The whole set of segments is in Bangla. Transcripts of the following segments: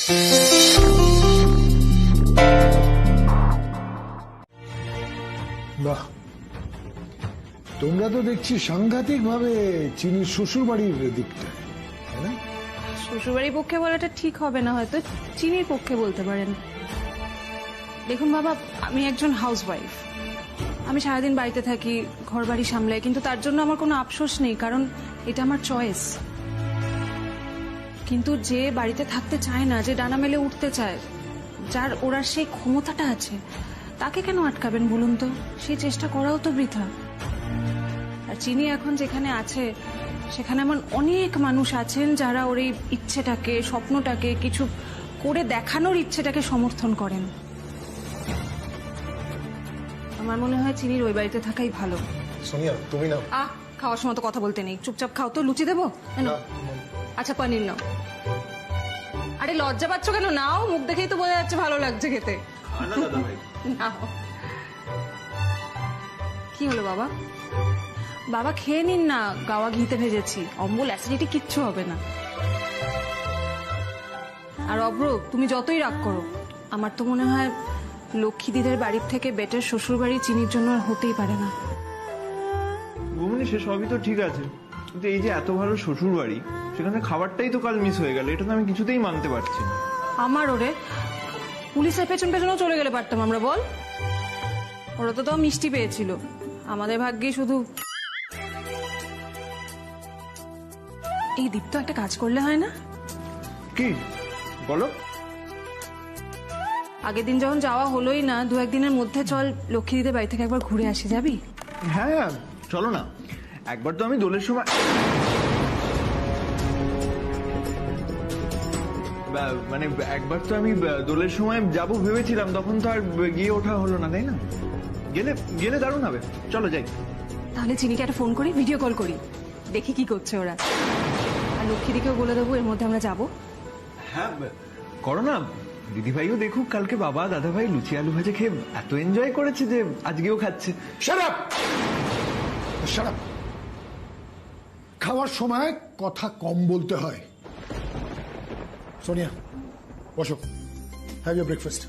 বাহ, তোমরা তো দেখছি সাংঘাতিক ভাবে চিনির শ্বশুর বাড়ির দিকটা, তাই না? শ্বশুরবাড়ির পক্ষে বলাটা ঠিক হবে না, হয়তো চিনির পক্ষে বলতে পারেন। দেখুন বাবা, আমি একজন হাউসওয়াইফ। আমি সারাদিন বাড়িতে থাকি, ঘর বাড়ি সামলাই, কিন্তু তার জন্য আমার কোনো আফসোস নেই, কারণ এটা আমার চয়েস। কিন্তু যে বাড়িতে থাকতে চায় না, যে ডানা মেলে উঠতে চায়, যার ওরা সেই ক্ষমতাটা আছে, তাকে কেন আটকাবেন বলুন তো? সেই চেষ্টা করাও তো বৃথা। আর চিনি এখন যেখানে আছে, সেখানে এমন অনেক মানুষ আছেন যারা ওর এই ইচ্ছেটাকে, স্বপ্নটাকে, কিছু করে দেখানোর ইচ্ছেটাকে সমর্থন করেন। আমার মনে হয় চিনির ওই বাড়িতে থাকাই ভালো। সোনিয়া, তুমি না। খাওয়ার সময় তো কথা বলতে নেই, চুপচাপ খাও তো। লুচি দেবো? আচ্ছা, পনির নাও। আরে লজ্জা পাচ্ছ কেন? নাও, মুখ দেখেই তো বোঝা যাচ্ছে ভালো লাগছে খেতে। নাও। কি হলো বাবা? বাবা খেয়ে নিন না, গাওয়া ঘিতে ভেজেছি, অম্বল অ্যাসিডিটি কিচ্ছু হবে না। আর অব্র, তুমি যতই রাগ করো, আমার তো মনে হয় লক্ষ্মী দিদের বাড়ির থেকে বেটার শ্বশুর বাড়ি চিনির জন্য আর হতেই পারে না। বৌমনি, সে সবই তো ঠিক আছে, কিন্তু এই যে এত ভালো শ্বশুর বাড়ি, সেখানে খাবারটাই তো কাল মিস হয়ে গেল, এটা তো আমি কিছুতেই মানতে পারছি না। আমার ওরে পুলিশের পেছন পেছনও চলে গেলে পারতাম আমরা, বল? ওরা তো তাও মিষ্টি পেয়েছিল, আমাদের ভাগ্যে শুধু। এই দীপ্ত একটা কাজ করলে হয় না? কি বলো? আগের দিন যখন যাওয়া হলোই না, দু একদিনের মধ্যে চল লক্ষ্মী দিদের বাড়ি থেকে একবার ঘুরে আসি, যাবি? হ্যাঁ, চলো না। একবার তো আমি দোলের সময় মানে একবার তো আমি দোলের সময় যাব ভেবেছিলাম, তখন তো আর গিয়ে ওঠা হলো না, তাই না? গেলে গেলে দারুণ হবে, চলো যাই। তাহলে চিনিকে একটা ফোন করি, ভিডিও কল করি, দেখি কি করছে ওরা। আর লক্ষ্মীদিকেও বলে দেবো এর মধ্যে আমরা যাবো। হ্যাঁ, করো না। দিদিভাইও দেখুক, কালকে বাবা দাদাভাই লুচি আলু ভাজা খেয়ে এত এনজয় করেছে যে আজকেও খাচ্ছে। Shut up! Shut up! খাওয়ার সময় কথা কম বলতে হয়। সোনিয়া, বসো, হ্যাভ ইউর ব্রেকফাস্ট।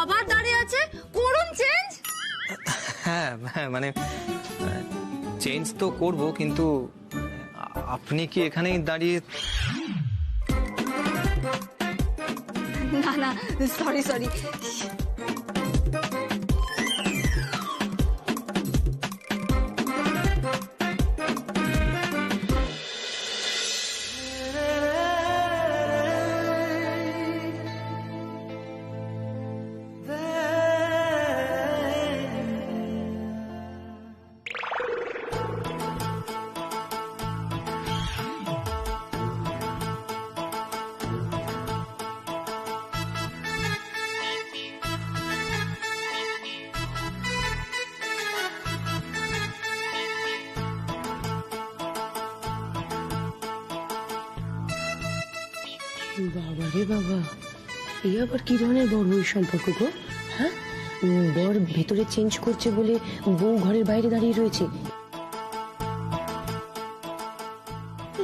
আবার দাঁড়িয়ে আছে, করুন চেঞ্জ। হ্যাঁ, মানে চেঞ্জ তো করব, কিন্তু আপনি কি এখানেই দাঁড়িয়ে? না না, সরি সরি। বাবা রে বাবা, এই আবার কি ধরনের বর বউর সম্পর্ক গো? হ্যাঁ, বর ভেতরে চেঞ্জ করছে বলে বউ ঘরের বাইরে দাঁড়িয়ে রয়েছে।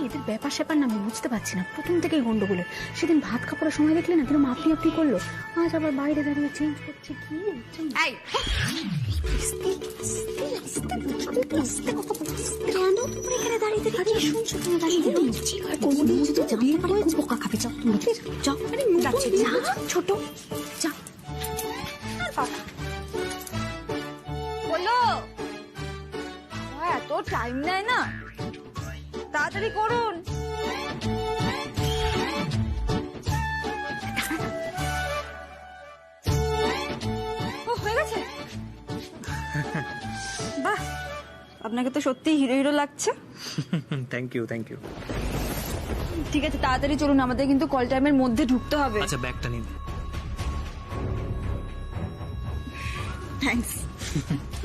এদের ব্যাপার স্যাপার না আমি বুঝতে পারছি না, প্রথম থেকেই গন্ডগোলের। সেদিন ভাত খাওয়ার সময় দেখলে না কিরকম আপনি আপনি করলো, আজ আবার বাইরে দাঁড়িয়ে চেঞ্জ করছে। কি ছোট বলো, এত টাইম নেয় না, তাড়াতাড়ি করুন। হয়ে গেছে? বাহ, আপনাকে তো সত্যি হিরো হিরো লাগছে। Thank you, thank you. ঠিক আছে, তাড়াতাড়ি চলুন, আমাদের কিন্তু কল টাইমের মধ্যে ঢুকতে হবে। আচ্ছা, ব্যাগটা নিন। থ্যাঙ্কস।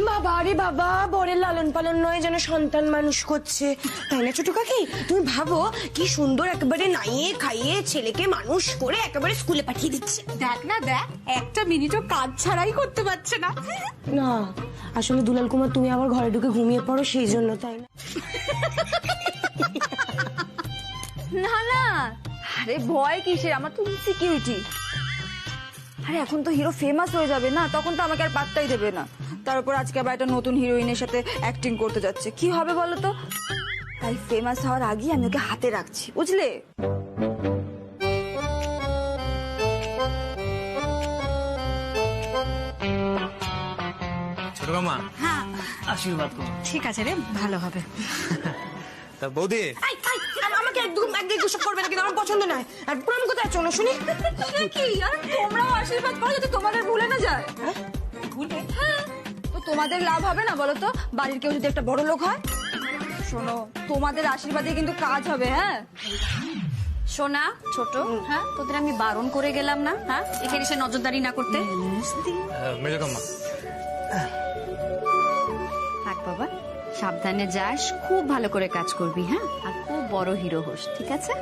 বাবা রে বাবা, বরের লালন পালন নয় যেন সন্তান মানুষ করছে, তাই না ছোট কাকি? তুমি ভাবো কি সুন্দর একেবারে নাইয়ে খাইয়ে ছেলেকে মানুষ করে একেবারে স্কুলে পাঠিয়ে দিচ্ছে। দেখ না দেখ, একটা মিনিটও কাজ ছাড়াই করতে পারছে না। না আসলে দুলাল কুমার তুমি আবার ঘরে ঢুকে ঘুমিয়ে পড়ো সেই জন্য, তাই না? না না, আরে ভয় কিসের, আমার তো ইনসিকিউরিটি। আরে এখন তো হিরো ফেমাস হয়ে যাবে না, তখন তো আমাকে আর পাত্তাই দেবে না। তার উপর আজকে আবার একটা নতুন হিরোইনের সাথে অ্যাক্টিং করতে যাচ্ছে, কি হবে বলো তো? তাই ফেমাস হওয়ার আগেই আমি ওকে হাতে রাখছি, বুঝলে? ছোট মামা, হ্যাঁ আশীর্বাদ করো। ঠিক আছে রে, ভালো হবে। তা বৌদি, আমাকে একদম এসব করবে না, কিন্তু আমার পছন্দ নয়। আর প্রণাম কোথায় চলো শুনি। কি আর তোমরাও আশীর্বাদ করো যাতে তোমাদের ভুলে না যায়। ভুলে? হ্যাঁ, তো তোমাদের লাভ হবে না বলো তো, বাড়ির কেউ যদি একটা বড় লোক হয়? শোনো, তোমাদের আশীর্বাদে কিন্তু কাজ হবে। হ্যাঁ সোনা ছোট, হ্যাঁ তোদের আমি বারণ করে গেলাম না, হ্যাঁ এখানে এসে নজরদারি না করতে। মেজকাম্মা, থাক বাবা, সাবধানে যাস, খুব ভালো করে কাজ করবি, হ্যাঁ আর খুব বড় হিরো হোস, ঠিক আছে?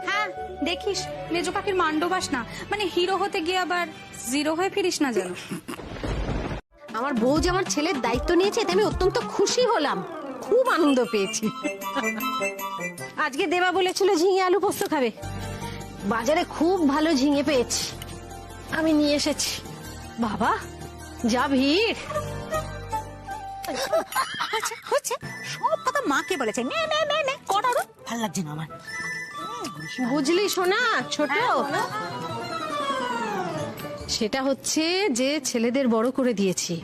হ্যাঁ দেখিস মেজো কাকির মান্ডবাস না, মানে হিরো হতে গিয়ে আবার জিরো হয়ে ফিরিস না যেন। আমার বউ যে আমার ছেলের দায়িত্ব নিয়েছে এতে আমি অত্যন্ত খুশি হলাম, খুব আনন্দ পেয়েছি। আজকে দেবা বলেছিল ঝিঙে আলু পোস্ত খাবে, বাজারে খুব ভালো ঝিঙে পেয়েছি, আমি নিয়ে এসেছি। বাবা যা ভিড়! আচ্ছা হচ্ছে, সব কথা মাকে বলেছে, নে নে নে নে করারও ভাল লাগছে না আমার। বুঝলি শোনা ছোট, সেটা হচ্ছে যে ছেলেদের বড় করে দিয়েছি,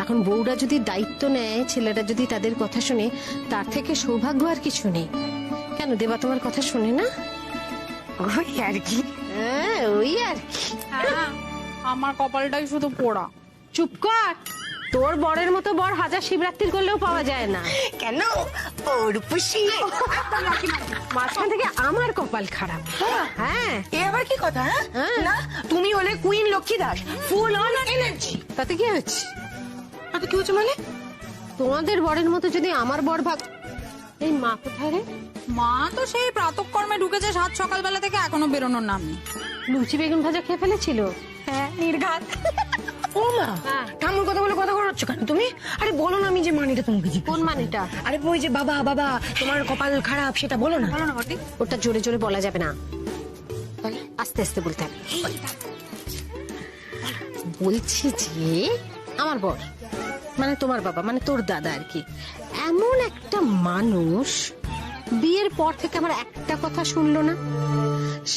এখন বউরা যদি দায়িত্ব নেয়, ছেলেরা যদি তাদের কথা শুনে, তার থেকে সৌভাগ্য আর কিছু নেই। কেন দেবা তোমার কথা শুনে না? ওই আর কি। হ্যাঁ ওই আর কি। আমার কপালটাই শুধু পোড়া। চুপ কর, তোর বরের মতো বর হাজার শিবরাত্রি করলেও পাওয়া যায় না। কেন? ওরপুষি। মাঝখান থেকে আমার কপাল খারাপ। হ্যাঁ এ আবার কি কথা? হ্যাঁ না, তুমি হলে queen Lakshmi Das, full on energy. তাতে কি হচ্ছে? তাতে কি হচ্ছে মানে? তোমাদের বরের মতো যদি আমার বর ভাগ। এই মা কোথায় রে? মা তো সেই প্রাতঃকর্মে ঢুকেছে, সাত সকালবেলা থেকে এখনো বেরোনোর নাম নেই। লুচি বেগুন ভাজা খেয়ে ফেলেছিল। হ্যাঁ নির্ঘাত। ও মা, ঠাম্মুর কথা বলে কথা বলছো কেন তুমি? আরে বলো না, আমি যে মানিটা তোমাকে জিজ্ঞেস। কোন মানেটা? আরে ওই যে বাবা বাবা তোমার কপাল খারাপ সেটা বলো না। ওটা জোরে জোরে বলা যাবে না, আস্তে আস্তে বলতে হবে। বলছি যে আমার বর মানে তোমার বাবা মানে তোর দাদা আর কি, এমন একটা মানুষ বিয়ের পর থেকে আমার একটা কথা শুনলো না,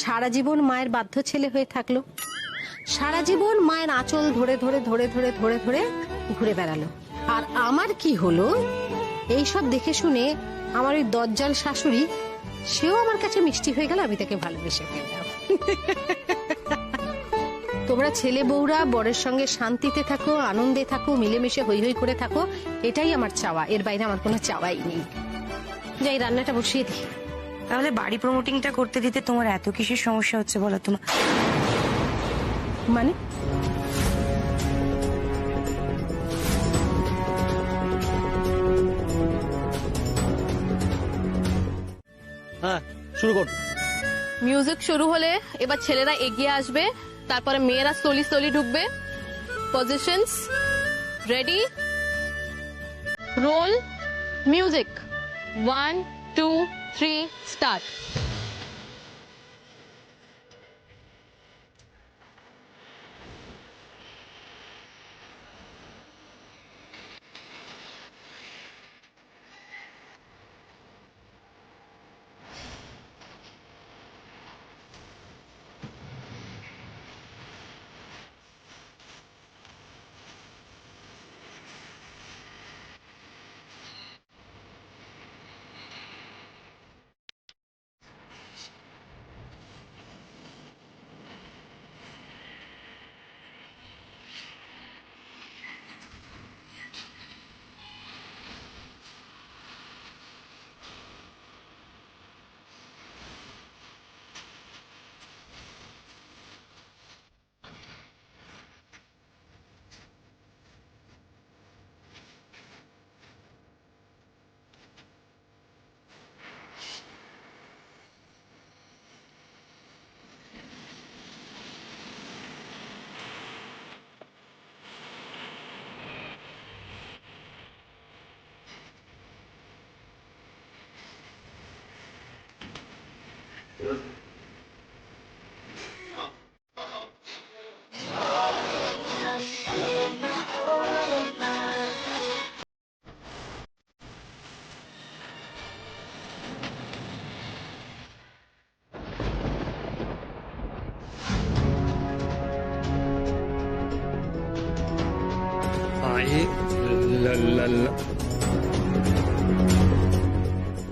সারা জীবন মায়ের বাধ্য ছেলে হয়ে থাকলো, সারা জীবন মায়ের আঁচল ধরে ধরে ধরে ধরে ধরে ধরে ঘুরে বেড়ালো। আর আমার কি হলো, এইসব দেখে শুনে আমার ওই দজ্জাল শাশুড়ি, সেও আমার কাছে মিষ্টি হয়ে গেল, আমি তাকে ভালোবেসে ফেললাম। তোমরা ছেলে বউরা বরের সঙ্গে শান্তিতে থাকো, আনন্দে থাকো, মিলেমিশে হই হই করে থাকো, এটাই আমার চাওয়া, এর বাইরে আমার কোনো চাওয়াই নেই। যাই রান্নাটা বসিয়ে দিই। তাহলে বাড়ি প্রমোটিংটা করতে দিতে তোমার এত কিসের সমস্যা হচ্ছে বলো তোমার? মানে হ্যাঁ শুরু কর। মিউজিক শুরু হলে এবার ছেলেরা এগিয়ে আসবে, তারপরে মেয়েরা স্লোলি স্লোলি ঢুকবে। Positions ready, roll, music, 1 2 3 start.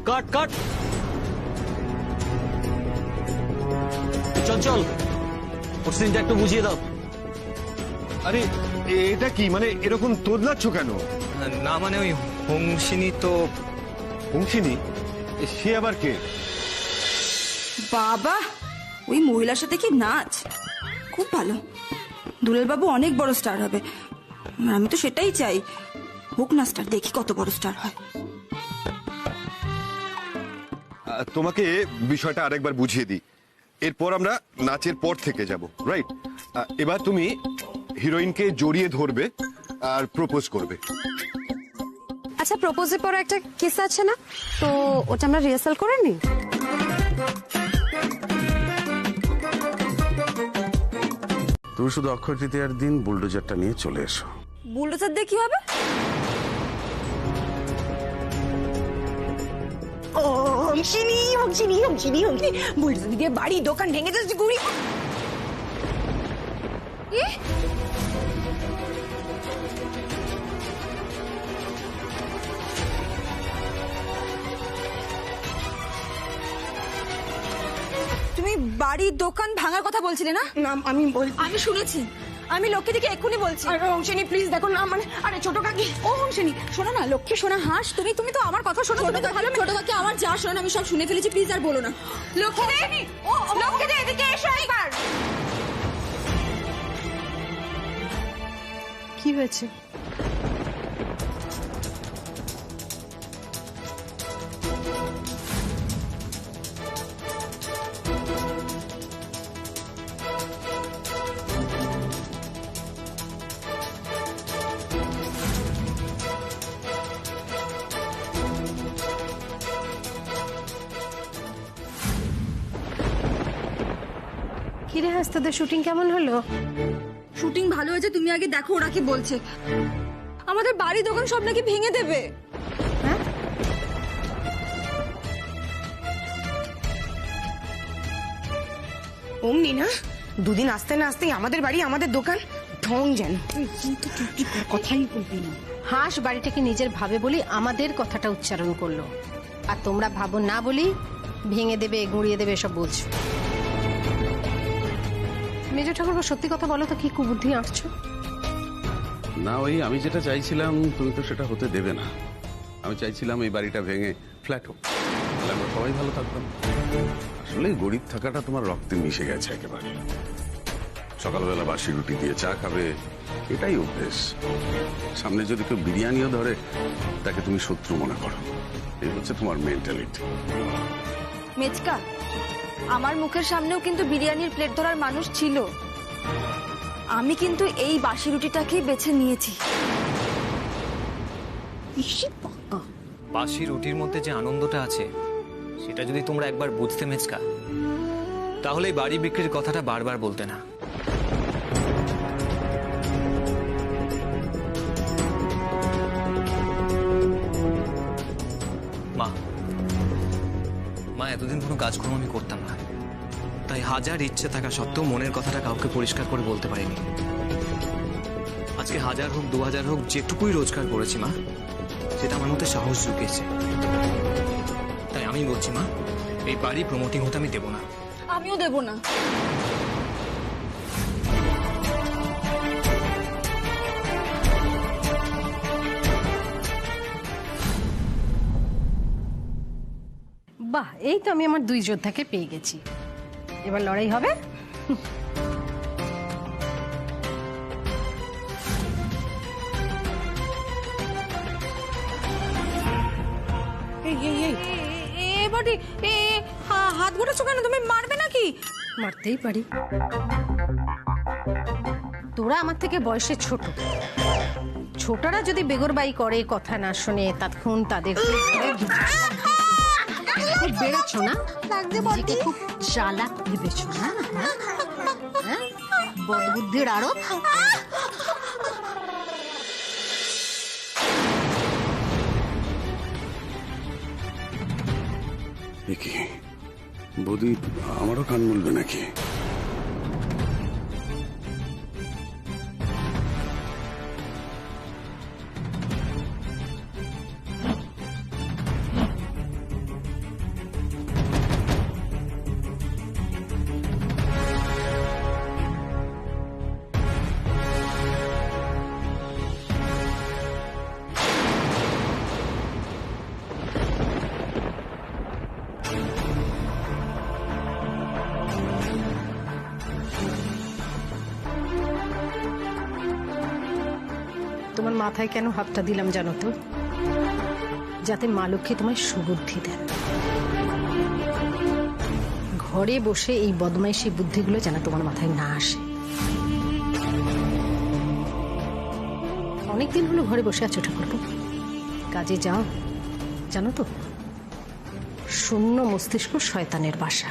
Cut cut, চল চল, ওর সিনটা একটু বুঝিয়ে দাও। আরে এটা কি মানে এরকম তোদলাচ্ছ কেন? না মানে ওই হংসিনী তো। হংসিনী? সে আবার কে? বাবা, ওই মহিলার সাথে কি নাচ! খুব ভালো, দুলাল বাবু অনেক বড় স্টার হবে। আমি তো সেটাই চাই, হোক না স্টার, দেখি কত বড় স্টার হয়। তোমাকে বিষয়টা আরেকবার বুঝিয়ে দিই, এরপর আমরা নাচের পর থেকে যাব, রাইট? এবার তুমি হিরোইনকে জড়িয়ে ধরবে আর প্রপোজ করবে। আচ্ছা, প্রপোজের পর একটা কিস আছে না, তো ওটা আমরা রিহার্সাল করে নিই। তুমি শুধু অক্ষয় তৃতীয়ার দিন বুলডোজারটা নিয়ে চলে এসো। বুলডোজার দিয়ে কি হবে? ও হংসিনী হংসিনী হংসিনী হংসিনী, বুলডোজার দিয়ে বাড়ি দোকান ভেঙে যাচ্ছে গুড়ি। তুমি বাড়ি দোকান ভাঙার কথা বলছিলে না? না আমি বলছি, আমি শুনেছি, আমি লক্ষ্মী দিকে এক্ষুনি বলছি। আরে হংসিনী প্লিজ দেখো না, মানে আরে ছোট কাকি। ও হংসিনী, শোনো না, লক্ষ্মী শোনা হাঁস, তুমি তুমি তো আমার কথা শোনো। ছোট কাকি আমার যা শোনো আমি সব শুনে ফেলেছি, প্লিজ আর বলো না। লক্ষ্মী, ও লক্ষ্মী, এদিকে এসো একবার। কি হয়েছে? কিরে হাস, তোদের শুটিং কেমন হলো? শুটিং ভালো হয়েছে, তুমি আগে দেখো ওরা কি বলছে। আমাদের বাড়ি দোকান সব নাকি ভেঙে দেবে। হ্যাঁ, অমনি না, দুদিন আসতে না আসতেই আমাদের বাড়ি আমাদের দোকান ঢং যেন। কথাই বলবি না। হাঁস বাড়িটাকে নিজের ভাবে বলি আমাদের কথাটা উচ্চারণ করলো, আর তোমরা ভাবো না বলি ভেঙে দেবে, গুঁড়িয়ে দেবে, এসব বলছো। মেজ ঠাকুর, সত্যি কথা বলো তো, কি কুবুদ্ধি আঁটছো? না, ওই আমি যেটা চাইছিলাম তুমি তো সেটা হতে দেবে না। আমি চাইছিলাম এই বাড়িটা ভেঙে ফ্ল্যাট হোক, তাহলে আমরা সবাই ভালো থাকতাম। আসলে গরিব থাকাটা তোমার রক্তে মিশে গেছে একেবারে। সকালবেলা বাসি রুটি দিয়ে চা খাবে, এটাই অভ্যেস। সামনে যদি কেউ বিরিয়ানিও ধরে তাকে তুমি শত্রু মনে করো, এই হচ্ছে তোমার মেন্টালিটি। মেচকা, আমার মুখের সামনেও কিন্তু বিরিয়ানির প্লেট ধরার মানুষ ছিল। আমি কিন্তু এই বাসি রুটিটাকেই বেছে নিয়েছি। বাসি রুটির মধ্যে যে আনন্দটা আছে সেটা যদি তোমরা একবার বুঝতে মেচকা, তাহলে এই বাড়ি বিক্রির কথাটা বারবার বলতে না। মা মা এতদিন কোনো কাজকর্ম আমি করতাম না, তাই হাজার ইচ্ছে থাকা সত্ত্বেও মনের কথাটা কাউকে পরিষ্কার করে বলতে পারিনি। আজকে 1000 হোক 2000 হোক, যেটুকুই রোজগার করেছি মা, সেটা আমার মধ্যে সাহস জুগিয়েছে। তাই আমি বলছি মা, এই বাড়ি প্রমোটিং হতে আমি দেবো না। আমিও দেব না। বাহ, এই তো আমি আমার দুই যোদ্ধাকে পেয়ে গেছি, এবার লড়াই হবে। এবারে হাত গোটাছো কেন? তুমি মারবে নাকি? মারতেই পারি, তোরা আমার থেকে বয়সে ছোট, ছোটরা যদি বেগরবাই করে, কথা না শুনে, তৎক্ষণ তাদের খুব বেড়েছো না, নিজেকে খুব চালাক ভেবেছো না? হ্যাঁ? বদবুদ্ধির আরো কি বৌদি আমারও কান বলবে নাকি? তোমার মাথায় কেন হাতটা দিলাম জানো তো? যাতে মা লক্ষ্মী তোমায় সুবুদ্ধি দেন। ঘরে বসে এই বদমাইশি বুদ্ধিগুলো যেন তোমার মাথায় না আসে। অনেকদিন হলো ঘরে বসে আছো ঠাকুরপো, কাজে যাও। জানো তো, শূন্য মস্তিষ্ক শয়তানের বাসা।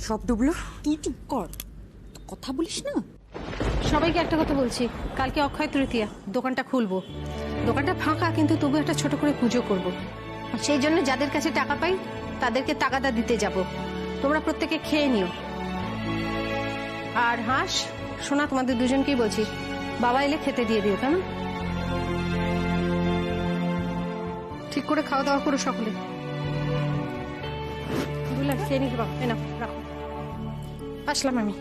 সব ডুবলো। তুই চুপ কর, কথা বলিস না। সবাইকে একটা কথা বলছি, কালকে অক্ষয় তৃতীয়া, দোকানটা খুলবো। দোকানটা ফাঁকা, কিন্তু তবু একটা ছোট করে পুজো করব। সেই জন্য যাদের কাছে টাকা পাই তাদেরকে তাগাদা দিতে যাব। তোমরা প্রত্যেকে খেয়ে নিও। আর হাঁস শোনা, তোমাদের দুজনকেই বলছি, বাবা এলে খেতে দিয়ে দিও, কেন? ঠিক করে খাওয়া দাওয়া করো সকলে। বুঝলাম, খেয়ে নিতে বাবা, এ নাও, রাখো। আসলাম আমি।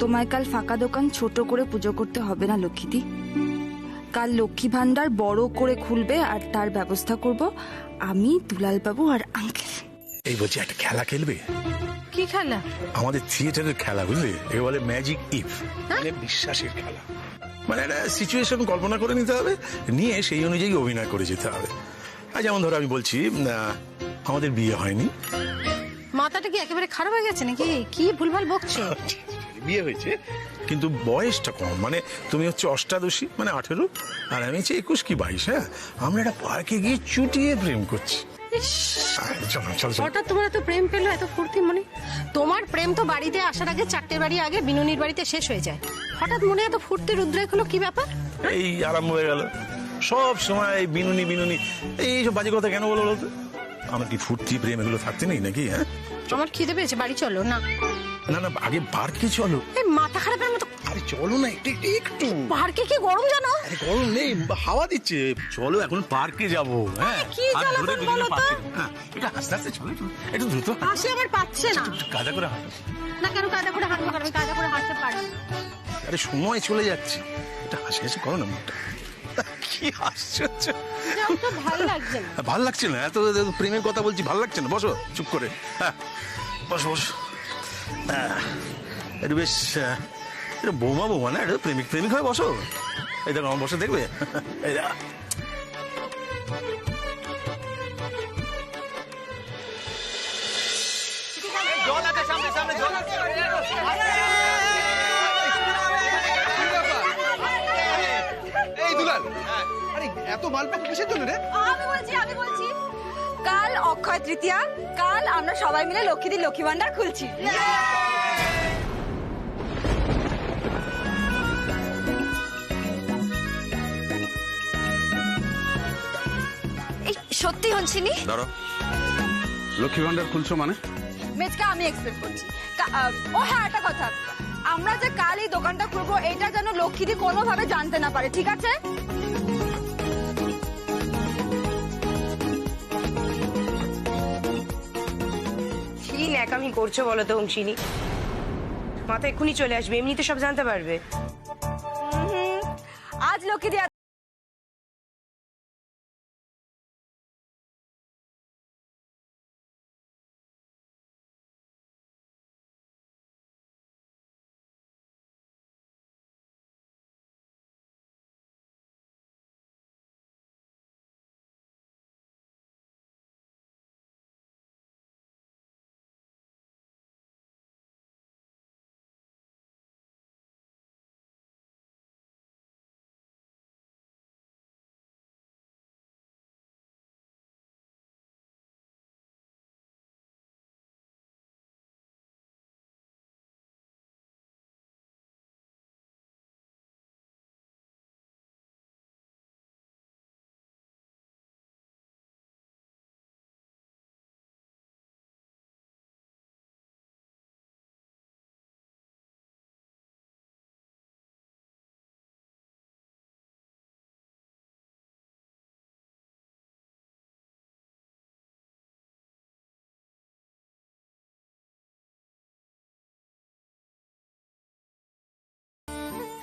তোমায় কাল ফাঁকা দোকান ছোট করে পুজো করতে হবে না লক্ষ্মীদি। কাল লক্ষ্মী ভান্ডার বড় করে খুলবে, আর তার ব্যবস্থা করব আমি, দুলাল বাবু আর আঙ্কেল। এই বলছি, একটা খেলা খেলবে? কি খেলা? আমাদের থিয়েটারের খেলা, বুঝলে? একে বলে ম্যাজিক ইফ, মানে বিশ্বাসের খেলা। মানে একটা সিচুয়েশন কল্পনা করে নিতে হবে, নিয়ে সেই অনুযায়ী অভিনয় করে যেতে হবে। আর যেমন ধরো আমি বলছি, আমাদের বিয়ে হয়নি। মাথাটা কি একেবারে খারাপ হয়ে গেছে নাকি? কি ভুলভাল বকছো? বিয়ে হয়েছে, কিন্তু বয়সটা কম। মানে তুমি হচ্ছে অষ্টাদশী, মানে 18, আর আমি হচ্ছে 21 কি 22। হ্যাঁ, আমরা একটা পার্কে গিয়ে চুটিয়ে প্রেম করছি। চলো চলো চলো। হঠাৎ তোমার এত প্রেম পেলো, এত ফুর্তি মনে? তোমার প্রেম তো বাড়িতে আসার আগে 4টে বাড়ি আগে বিনুনির বাড়িতে শেষ হয়ে যায়। হঠাৎ মনে এত ফুর্তির উদ্রেক হলো, কি ব্যাপার? এই আরম্ভ হয়ে গেল সব সময় বিনুনি বিনুনি, এইসব বাজে কথা কেন বলো বলতো? আমার কি ফুর্তি প্রেম এগুলো থাকতে নেই নাকি? হ্যাঁ, আমার খিদে পেয়েছে, বাড়ি চলো না। না না, আগে পার্কে চলো। এই মাথা খারাপের মতো। আরে চলো না, একটু একটু একটু। পার্কে কি গরম জানো? আরে গরম নেই, হাওয়া দিচ্ছে। চলো এখন পার্কে যাবো। হ্যাঁ, কি জ্বালাতন বলো তো? হ্যাঁ, এটা আস্তে আস্তে চলো, একটু দ্রুত। হাসি আমার পাচ্ছে না। কাদা করে হাঁটো না, কেন কাদা করে হাঁটবো? আমি কাদা করে হাঁটতে পারি। আরে সময় চলে যাচ্ছে, এটা হাসি হাসি করো না মুখটা। কি আশ্চর্য, ভালো লাগছে না। ভাল লাগছে না? এত প্রেমের কথা বলছি, ভাল লাগছে না? বসো চুপ করে। হ্যাঁ, বসো বসো। একটু বেশ, এটা বৌমা বৌমা না, এটা প্রেমিক প্রেমিক হয়ে বসো। এই দেখো আমার বসে, দেখবে? এই দেখো। এই দুলাল, আরে এত মালপা কিসের জন্য রে? আমি বলছি কাল অক্ষয় তৃতীয়া, কাল আমরা সবাই মিলে লক্ষ্মীদির লক্ষ্মী ভান্ডার খুলছি। সত্যি হচ্ছিনি? ধরো, লক্ষ্মী ভান্ডার খুলছো মানে? মেজকা আমি এক্সপেক্ট করছি। ও হ্যাঁ, একটা কথা, আমরা যে কাল এই দোকানটা খুলবো এটা যেন লক্ষ্মীদি কোনোভাবে জানতে না পারে, ঠিক আছে? কি ন্যাকামি করছো বলো তো অংশিনী? মাথা এক্ষুনি চলে আসবে, এমনিতে সব জানতে পারবে। আজ লক্ষ্মীদি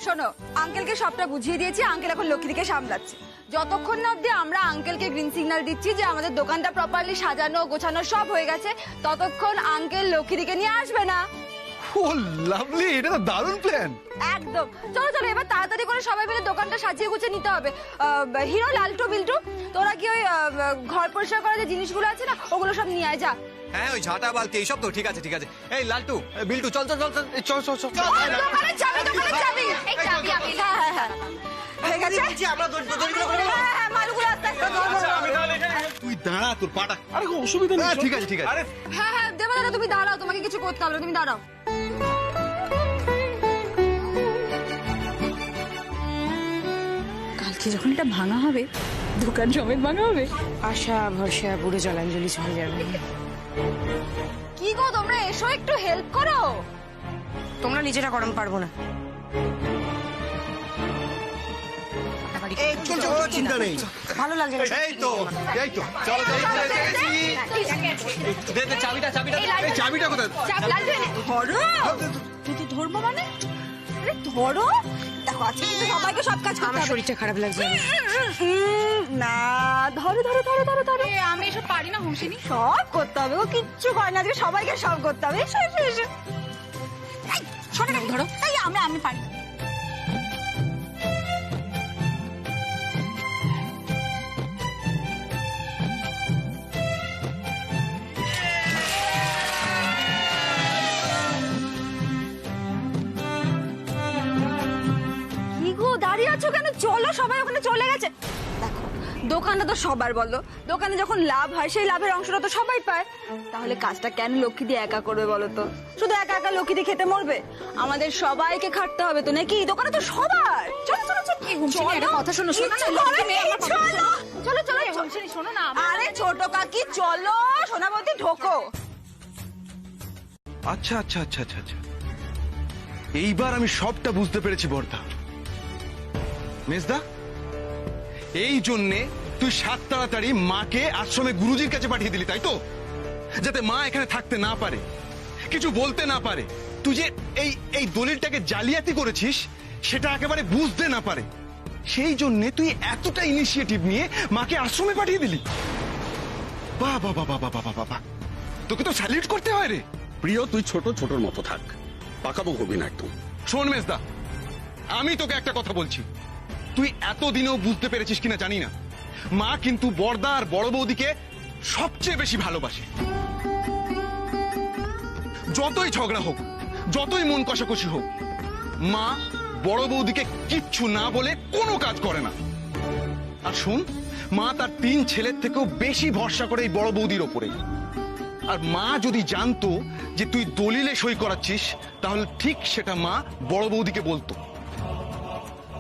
শোনো, আঙ্কেলকে সবটা বুঝিয়ে দিয়েছি, আঙ্কেল এখন লক্ষ্মীদিকে সামলাচ্ছে। যতক্ষণ না অব্দি আমরা আঙ্কেলকে গ্রিন সিগন্যাল দিচ্ছি যে আমাদের দোকানটা প্রপারলি সাজানো গোছানো সব হয়ে গেছে, ততক্ষণ আঙ্কেল লক্ষ্মীদিকে নিয়ে আসবে না। ও লাভলি, এটা তো দারুণ প্ল্যান। একদম। চলো চলো, এবার তাড়াতাড়ি করে সবাই মিলে দোকানটা সাজিয়ে গুছিয়ে নিতে হবে। হিরো, লালটু, বিল্টু, তোরা কি ওই ঘর পরিষ্কার করার যে জিনিসগুলো আছে না, ওগুলো সব নিয়ে আয়, যা। হ্যাঁ, ওই ঝাঁটা বালতি এইসব তো ঠিক আছে ঠিক আছে। এই লালটু, বিল্টু, চল চল চল চল চল চল চল। দোকানের চাবি, দোকানের চাবি। এই চাবি আমি। হ্যাঁ হ্যাঁ হ্যাঁ, হয়ে গেছে। আমরা দড়িগুলো করে নেব। হ্যাঁ হ্যাঁ, মালগুলো আস্তে আস্তে ধরো। তুই দাঁড়া, তোর পাটা। আরে কোনো অসুবিধা নেই, ঠিক আছে ঠিক আছে। আরে হ্যাঁ হ্যাঁ, দেবা দাদা তুমি দাঁড়াও, তোমাকে কিছু করতে হবে না, তুমি দাঁড়াও। কালকে যখন এটা ভাঙা হবে, দোকান সমেত ভাঙা হবে। আশা ভরসা পুরো জলাঞ্জলি চলে যাবে। কি গো, তোমরা এসো একটু হেল্প করো। তোমরা নিজেরা গরম পারবো না। চিন্তা নেই। ভালো লাগছে না। এই তো এই তো, চলো চলো দে দে চাবিটা চাবিটা। এই চাবিটা কোথায়? ধরো। তুই ধরবো মানে? আরে ধরো। দেখো আজকে কিন্তু সবাইকে সব কাজ করতে আমার হবে। শরীরটা খারাপ লাগছে। না, ধরো ধরো ধরো ধরো ধরো। আমি এসব পারি না হুঁশিনি। সব করতে হবে, ও কিচ্ছু করে না, আজকে সবাইকে সব করতে হবে। এসো এসো এসো। এই ছোট না, ধরো। এই আমি পারি। কি গো, দাঁড়িয়ে আছো কেন? চলো, সবাই ওখানে চলে গেছে। দেখো, দোকানটা তো সবার, বলো। দোকানে যখন লাভ হয় সেই লাভের অংশটা তো সবাই পায়। তাহলে কাজটা কেন লক্ষ্মী দিয়ে একা করবে বলো তো? শুধু একা একা লক্ষ্মী দিয়ে খেতে মরবে? আমাদের সবাইকে খাটতে হবে তো নাকি? দোকানে তো সবার। চলো চলো চলো। একটা কথা শোনো, শোনো না, চলো চলো চলো, শোনো না। আরে ছোট কাকি চলো, সোনাবতী ঢোকো। আচ্ছা আচ্ছা আচ্ছা আচ্ছা আচ্ছা, এইবার আমি সবটা বুঝতে পেরেছি বর্দা। মেজদা, এই জন্যে তুই সাত তাড়াতাড়ি মাকে আশ্রমে গুরুজির কাছে পাঠিয়ে দিলি, তাই তো? যাতে মা এখানে থাকতে না পারে, কিছু বলতে না পারে। তুই যে এই দলিলটাকে জালিয়াতি করেছিস সেটা একেবারে বুঝতে না পারে, সেই জন্যে তুই এতটা ইনিশিয়েটিভ নিয়ে মাকে আশ্রমে পাঠিয়ে দিলি। বাহ বাহ বাহ বাহ বাহ বাহ বাহ, তোকে তো স্যালিউট করতে হয় রে। প্রিয়, তুই ছোট ছোটর মতো থাক, পাকাবো হবি না একদম। শোন মেজদা, আমি তোকে একটা কথা বলছি, তুই এতদিনেও বুঝতে পেরেছিস কিনা জানি না, মা কিন্তু বড়দা আর বড় বৌদিকে সবচেয়ে বেশি ভালোবাসে। যতই ঝগড়া হোক, যতই মন কষাকষি হোক, মা বড় বৌদিকে কিচ্ছু না বলে কোনো কাজ করে না। আর শোন, মা তার 3 ছেলের থেকেও বেশি ভরসা করে এই বড় বৌদির ওপরে। আর মা যদি জানতো যে তুই দলিলে সই করাচ্ছিস, তাহলে ঠিক সেটা মা বড় বৌদিকে বলতো।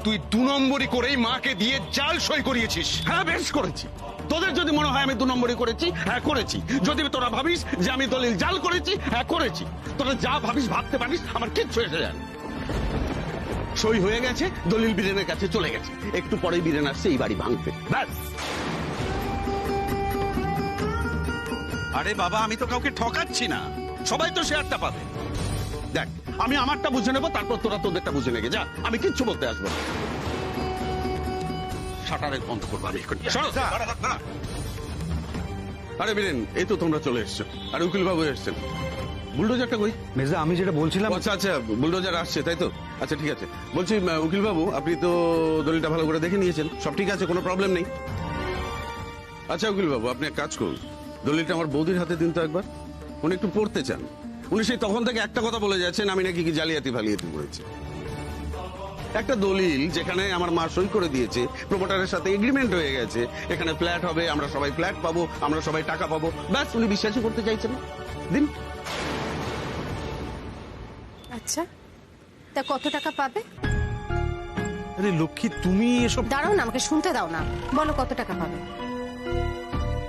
তুই 2 নম্বরই করেই মাকে দিয়ে জাল সই করিয়েছিস। হ্যাঁ, বেশ করেছি। তোদের যদি মনে হয় আমি 2 নম্বরই করেছি, হ্যাঁ করেছি। যদি তোরা ভাবিস যে আমি দলিল জাল করেছি, হ্যাঁ করেছি। তোরা যা ভাবিস ভাবতে পারিস, আমার কিচ্ছু এসে যায় না। সই হয়ে গেছে, দলিল বীরেনের কাছে চলে গেছে। একটু পরেই বীরেন আসছে এই বাড়ি ভাঙতে, ব্যাস। আরে বাবা, আমি তো কাউকে ঠকাচ্ছি না, সবাই তো শেয়ারটা পাবে। দেখ, আমি আমারটা বুঝে নেবো, তারপর তোরা তোদেরটা বুঝে নেবে। যা, আমি কিচ্ছু বলতে আসবো না। শাটারের বন্ধ করবো আমি এখন। আরে বীরেন, এই তো তোমরা চলে এসছো। আর উকিল বাবু এসছেন। বুলডোজারটা কই? মেজদা, আমি যেটা বলছিলাম। আচ্ছা আচ্ছা, বুলডোজার আসছে তাই তো? আচ্ছা ঠিক আছে। বলছি উকিল বাবু, আপনি তো দলিলটা ভালো করে দেখে নিয়েছেন, সব ঠিক আছে, কোনো প্রবলেম নেই। আচ্ছা উকিল বাবু, আপনি এক কাজ করুন, দলিলটা আমার বৌদির হাতে দিন তো একবার। উনি একটু পড়তে চান। উনি সেই তখন থেকে একটা কথা বলে যাচ্ছেন, আমি নাকি কি জালিয়াতি ফালিয়াতি করেছি। একটা দলিল যেখানে আমার মা সই করে দিয়েছে, প্রমোটারের সাথে এগ্রিমেন্ট হয়ে গেছে, এখানে ফ্ল্যাট হবে, আমরা সবাই ফ্ল্যাট পাবো, আমরা সবাই টাকা পাবো, ব্যাস। উনি বিশ্বাসই করতে চাইছেন, দিন। আচ্ছা, তা কত টাকা পাবে? আরে লক্ষ্মী, তুমি এসব দাঁড়াও না, আমাকে শুনতে দাও না। বলো কত টাকা পাবে?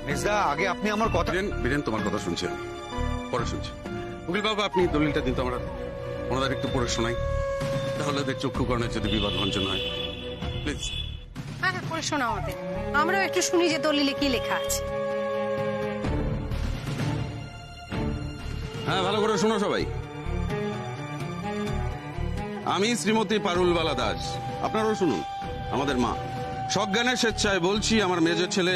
মেজদা, আগে আপনি আমার কথা। বীরেন, তোমার কথা শুনছি আমি, পরে শুনছি। উকিল বাবু, আপনি দলিলটা দিন তো, আমরা ওনাদের একটু পড়ে শোনাই, তাহলে ওদের চক্ষুকরণের যদি বিবাদ ভঞ্জন হয়, প্লিজ। হ্যাঁ হ্যাঁ, পড়ে শোনাও আমাদের, আমরাও একটু শুনি যে দলিলে কি লেখা আছে। হ্যাঁ, ভালো করে শোনো সবাই। আমি শ্রীমতী পারুলবালা দাস, আপনারাও শুনুন, আমাদের মা। সজ্ঞানের স্বেচ্ছায় বলছি, আমার মেজ ছেলে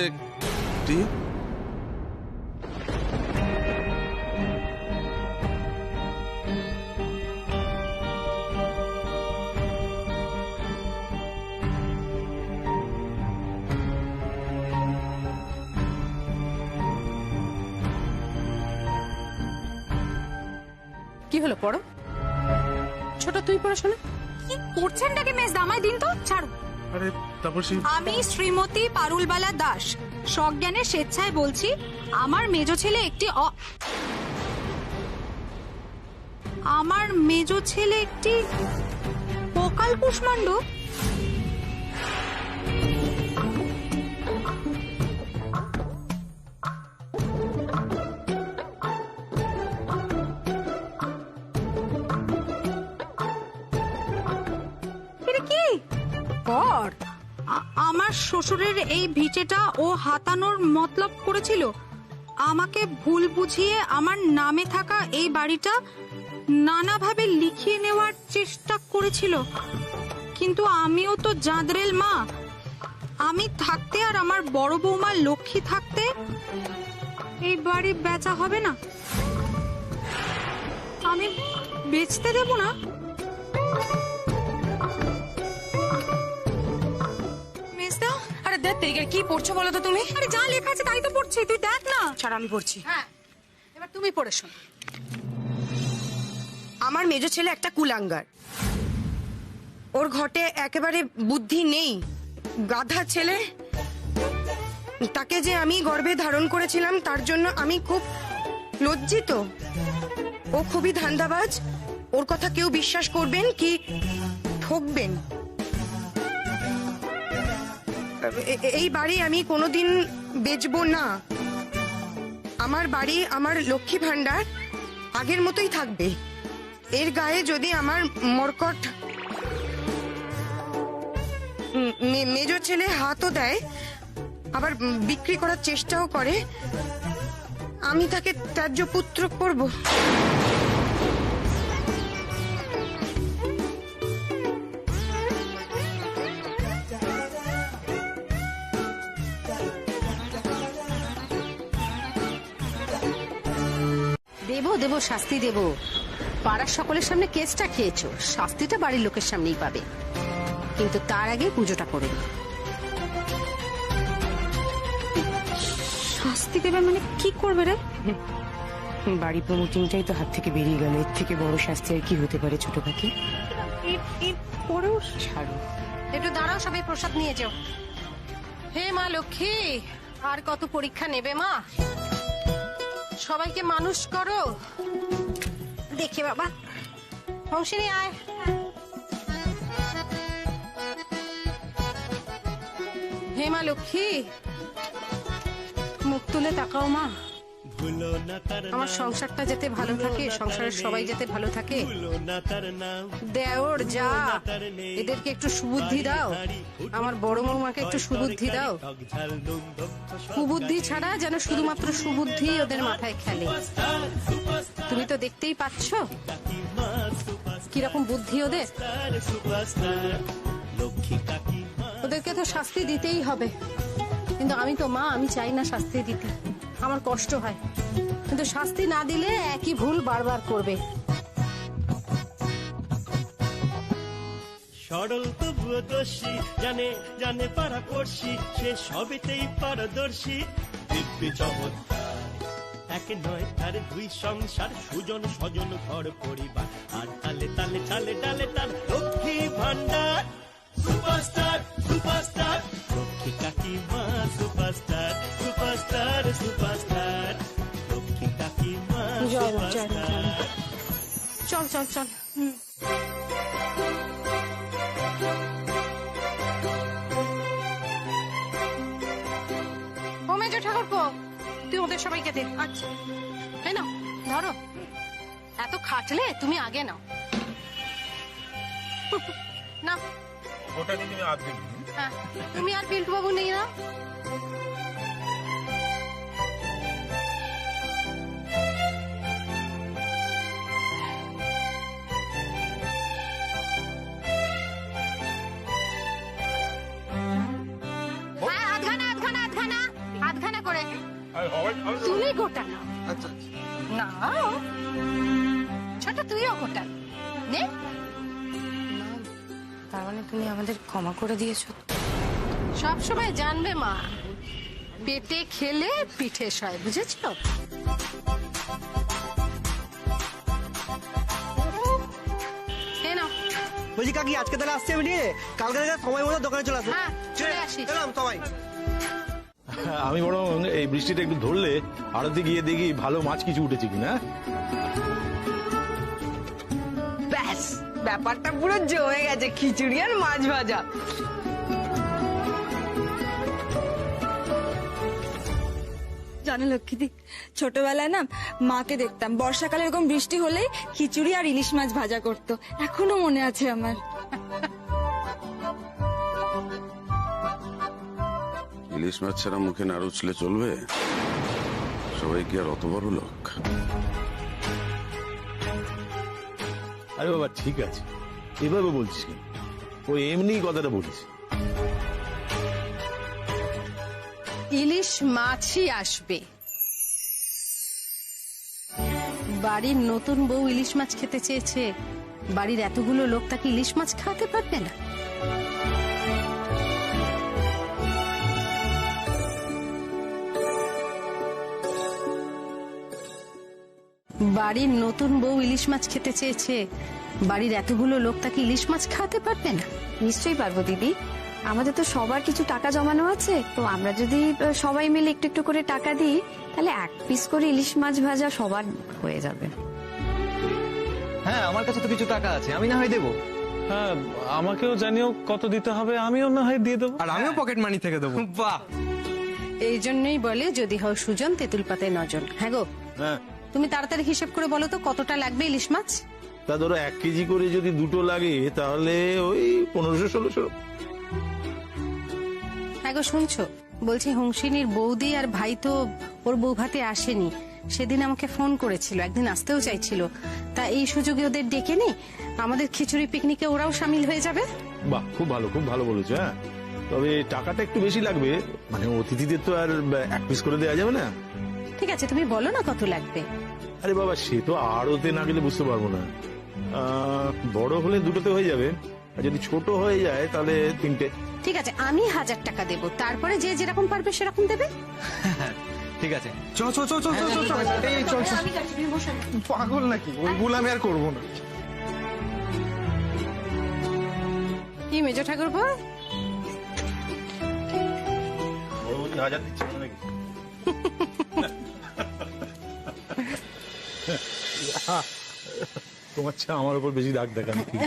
কি হলো, পড়ো। ছোট, তুই পড়াশোনা কি করছেনটাকে মেজ দামায় দিন তো, ছাড়ো। আরে তাপসী, আমি শ্রীমতী পারুলবালা দাস সজ্ঞানের স্বেচ্ছায় বলছি, আমার মেজ ছেলে একটি অকাল কুষ্মাণ্ড। এটা কি কর? আমার শ্বশুরের এই ভিটেটা ও হাতানোর মতলব করেছিল। আমাকে ভুল বুঝিয়ে আমার নামে থাকা এই বাড়িটা নানাভাবে লিখিয়ে নেওয়ার চেষ্টা করেছিল। কিন্তু আমিও তো জাঁদরেল মা, আমি থাকতে আর আমার বড় বৌমা লক্ষ্মী থাকতে এই বাড়ি বেচা হবে না। আমি বেচতে দেব না। আরে দেখ কি পড়ছো বলো তো তুমি? আরে যা লেখা আছে তাই তো পড়ছি, তুই দেখ না। ছাড়, আমি পড়ছি। হ্যাঁ, এবার তুমি পড়ে শোন। আমার মেজ ছেলে একটা কুলাঙ্গার, ওর ঘটে একেবারে বুদ্ধি নেই, গাধা ছেলে। তাকে যে আমি গর্ভে ধারণ করেছিলাম তার জন্য আমি খুব লজ্জিত। ও খুবই ধান্দাবাজ, ওর কথা কেউ বিশ্বাস করবেন কি ঠকবেন? এই বাড়ি আমি কোনোদিন বেচবো না। আমার বাড়ি, আমার লক্ষ্মী ভান্ডার আগের মতোই থাকবে। এর গায়ে যদি আমার মরকট মেজ ছেলে হাতও দেয়, আবার বিক্রি করার চেষ্টাও করে, আমি তাকে ত্যায্য পুত্র করব। দেব শাস্তি দেব। পাড়ার সকলের সামনে কেসটা খেয়েছো, শাস্তিটা বাড়ির লোকের সামনেই পাবে, কিন্তু তার আগে পুজোটা করে নাও। শাস্তি দেবে মানে কি করবে রে? বাড়ি প্রমোটিংটাই তো হাত থেকে বেরিয়ে গেল, এর থেকে বড় শাস্তি আর কি হতে পারে ছোট কাকি? পরেও ছাড়ো। একটু দাঁড়াও, সবাই প্রসাদ নিয়ে যাও। হে মা লক্ষ্মী, আর কত পরীক্ষা নেবে মা? সবাইকে মানুষ করো। দেখে বাবা, হংসিনী আয়। হে মা লক্ষ্মী, মুখ তুলে তাকাও মা। আমার সংসারটা যাতে ভালো থাকে, সংসারের সবাই যাতে ভালো থাকে। দেওর যা, এদেরকে একটু সুবুদ্ধি দাও। আমার বড় বৌমাকে একটু সুবুদ্ধি দাও। কুবুদ্ধি ছাড়া যেন শুধুমাত্র সুবুদ্ধি ওদের মাথায় খেলে। তুমি তো দেখতেই পাচ্ছ কিরকম বুদ্ধি ওদের। ওদেরকে তো শাস্তি দিতেই হবে, কিন্তু আমি তো মা, আমি চাই না শাস্তি দিতে। আমার কষ্ট হয়, কিন্তু শাস্তি না দিলে একই ভুল বারবার করবে। সরল তবুও দোষী, জানে জানে পাড়া পড়শি, সে সবেতেই পারদর্শী। দিব্যি চমৎকার, এক নয় তার দুই সংসার, সুজন স্বজন ঘর পরিবার, আর তালে তালে চালে ডালে তার লক্ষ্মী ভান্ডার। সুপারস্টার সুপারস্টার, লক্ষ্মী কাকিমা সুপারস্টার, সুপারস্টার সুপারস্টার, লক্ষ্মী কাকিমা সুপারস্টার। চল চল চল। ও মেজো ঠাকুরপো, তুই ওদের সবাইকে দে। আচ্ছা, তাই না, ধরো। এত খাটলে তুমি আগে নাও। না, ওটা নিয়ে তুমি আগে দিবি। হ্যাঁ, তুমি আর পিন্টু বাবু নেই না? তুমি গোটা নাও। আচ্ছা না ছোট তুইও গোটা নে। তার মানে তুমি আমাদের ক্ষমা করে দিয়েছো? সব সময় জানবে মা, পেটে খেলে পিঠে সয়, বুঝেছ? বলছি কাকি আজকে তাহলে আসছি আমি নিয়ে, কালকে সময় মতো দোকানে চলে আসবো। হ্যাঁ চলে আসিস। চলাম সবাই। আমি বরং এই বৃষ্টিটা একটু ধরলে আড়তে গিয়ে দেখি ভালো মাছ কিছু উঠেছে কিনা। ব্যাস, ব্যাপারটা পুরো জমে গেছে, খিচুড়ি আর মাছ ভাজা। জানো লক্ষ্মীদি, ছোটবেলায় না মাকে দেখতাম বর্ষাকালে এরকম বৃষ্টি হলেই খিচুড়ি আর ইলিশ মাছ ভাজা করতো, এখনো মনে আছে আমার। ইলিশ মাছ ছাড়া মুখে না রুচলে চলবে? সবাই কি আর অত বড় লোক? আরে বাবা ঠিক আছে, এভাবে বলছিস কেন? ও এমনি কথাটা বলিস। ইলিশ মাছই আসবে। বাড়ির নতুন বউ ইলিশ মাছ খেতে চেয়েছে, বাড়ির এতগুলো লোক তাকে ইলিশ মাছ খাওয়াতে পারবে না? বাড়ির নতুন বউ ইলিশ মাছ খেতে চেয়েছে, বাড়ির এতগুলো লোক তাকে ইলিশ মাছ খাওয়াতে পারবে না? নিশ্চয়ই পারবো দিদি, আমাদের তো সবার কিছু টাকা জমানো আছে, তো আমরা যদি সবাই মিলে একটু একটু করে টাকা দিই তাহলে 1 পিস করে ইলিশ মাছ ভাজা সবার হয়ে যাবে। হ্যাঁ আমার কাছে তো কিছু টাকা আছে, আমি না হয় দেবো। হ্যাঁ আমাকেও জানিও কত দিতে হবে, আমিও না হয় দিয়ে দেবো। আর আমিও পকেট মানি থেকে দেবো। বাহ, এই জন্যই বলে যদি হও সুজন তেঁতুল পাতায় নজন। হ্যাঁ গো, হ্যাঁ তুমি তাড়াতাড়ি হিসেব করে বলো তো কতটা লাগবে ইলিশ মাছ? তা ধরো 1 কেজি করে যদি দুটো লাগে তাহলে ওই 1500-1600। হ্যাঁ গো শুনছো, বলছি হুংসিনীর বৌদি আর ভাই তো ওর বউ ভাতে আসেনি, সেদিন আমাকে ফোন করেছিল, একদিন আসতেও চাইছিল। তা এই সুযোগে ওদের ডেকে নি, আমাদের খিচুড়ি পিকনিকে ওরাও সামিল হয়ে যাবে। বাহ খুব ভালো বলেছো। হ্যাঁ তবে টাকাটা একটু বেশি লাগবে, মানে অতিথিদের তো আর 1 পিস করে দেওয়া যাবে না। ঠিক আছে তুমি বলো না কত লাগবে। আরে বাবা সে তো আড়তে না গেলে বুঝতে পারবো না। বড় হলে দুটোতে হয়ে যাবে, আর যদি ছোট হয়ে যায় তাহলে 3টে। ঠিক আছে আমি 1000 টাকা দেবো, তারপরে যে যেরকম পারবে সেরকম দেবে। ঠিক আছে। চল পাগল নাকি? ওইগুলো আমি আর করবো না। কি মেজো ঠাকুরপো, হাজার দিচ্ছে না নাকি? তোমার চেয়ে আমার উপর বেশি রাগ দেখানো ঠিক।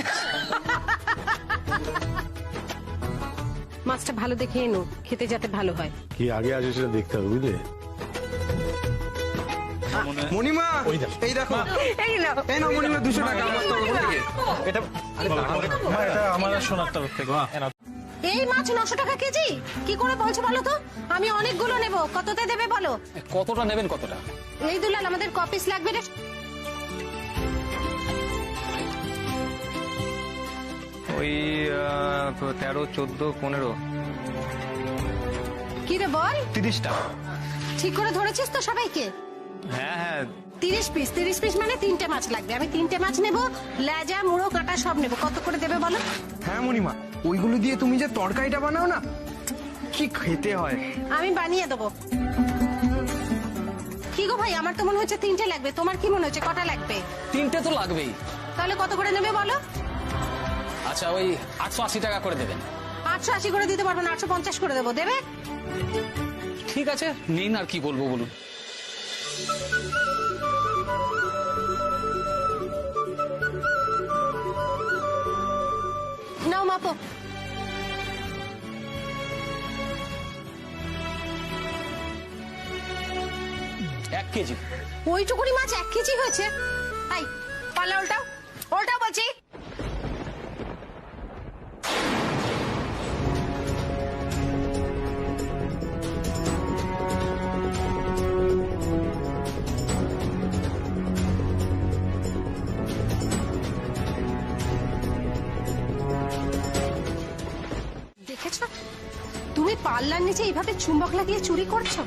মাছটা ভালো দেখে এনো, খেতে যাতে ভালো হয়। কি আগে আসে সেটা দেখতে হবে বুঝলে। মণিমা ওই দেখো। এই দেখো, এই নাও মণিমা 200 টাকা আমার তরফ থেকে। এটা আমার সোনার তরফ থেকে। এই মাছ 900 টাকা কেজি কি করে বলছো বলো তো? আমি অনেকগুলো নেব, কততে দেবে বলো? কতটা নেবেন? কতটা? এই দুলাল আমাদের কপিস লাগবে রে। ওই 13, 14, 15। কি রে বল? 30টা। ঠিক করে ধরেছিস তো সবাইকে? হ্যাঁ 30 পিস মানে 3টে মাছ লাগবে। আমি 3টে মাছ নেব, লেজা মুড়ো কাটা সব নেব। কত করে দেবে বলো? হ্যাঁ মণিমা, ওইগুলো দিয়ে তুমি যে তরকারিটা বানাও না, কি খেতে হয়। আমি বানিয়ে দেবো। কি গো ভাই, আমার তো মনে হচ্ছে 3টে লাগবে, তোমার কি মনে হচ্ছে কটা লাগবে? 3টে তো লাগবেই। তাহলে কত করে নেবে বলো? আচ্ছা ওই 880 টাকা করে দেবেন। 880 করে দিতে পারবো না, 850 করে দেবো, দেবে? ঠিক আছে নিন, আর কি বলবো বলুন। নাও মাপো। এক কেজি। ওইটুকুনি মাছ 1 কেজি হয়েছে? তাই পাল্লা উল্টাও, উল্টাও বলছি। দেখেছো তুমি পাল্লা জানলার নিচে এইভাবে চুম্বক লাগিয়ে চুরি করছো?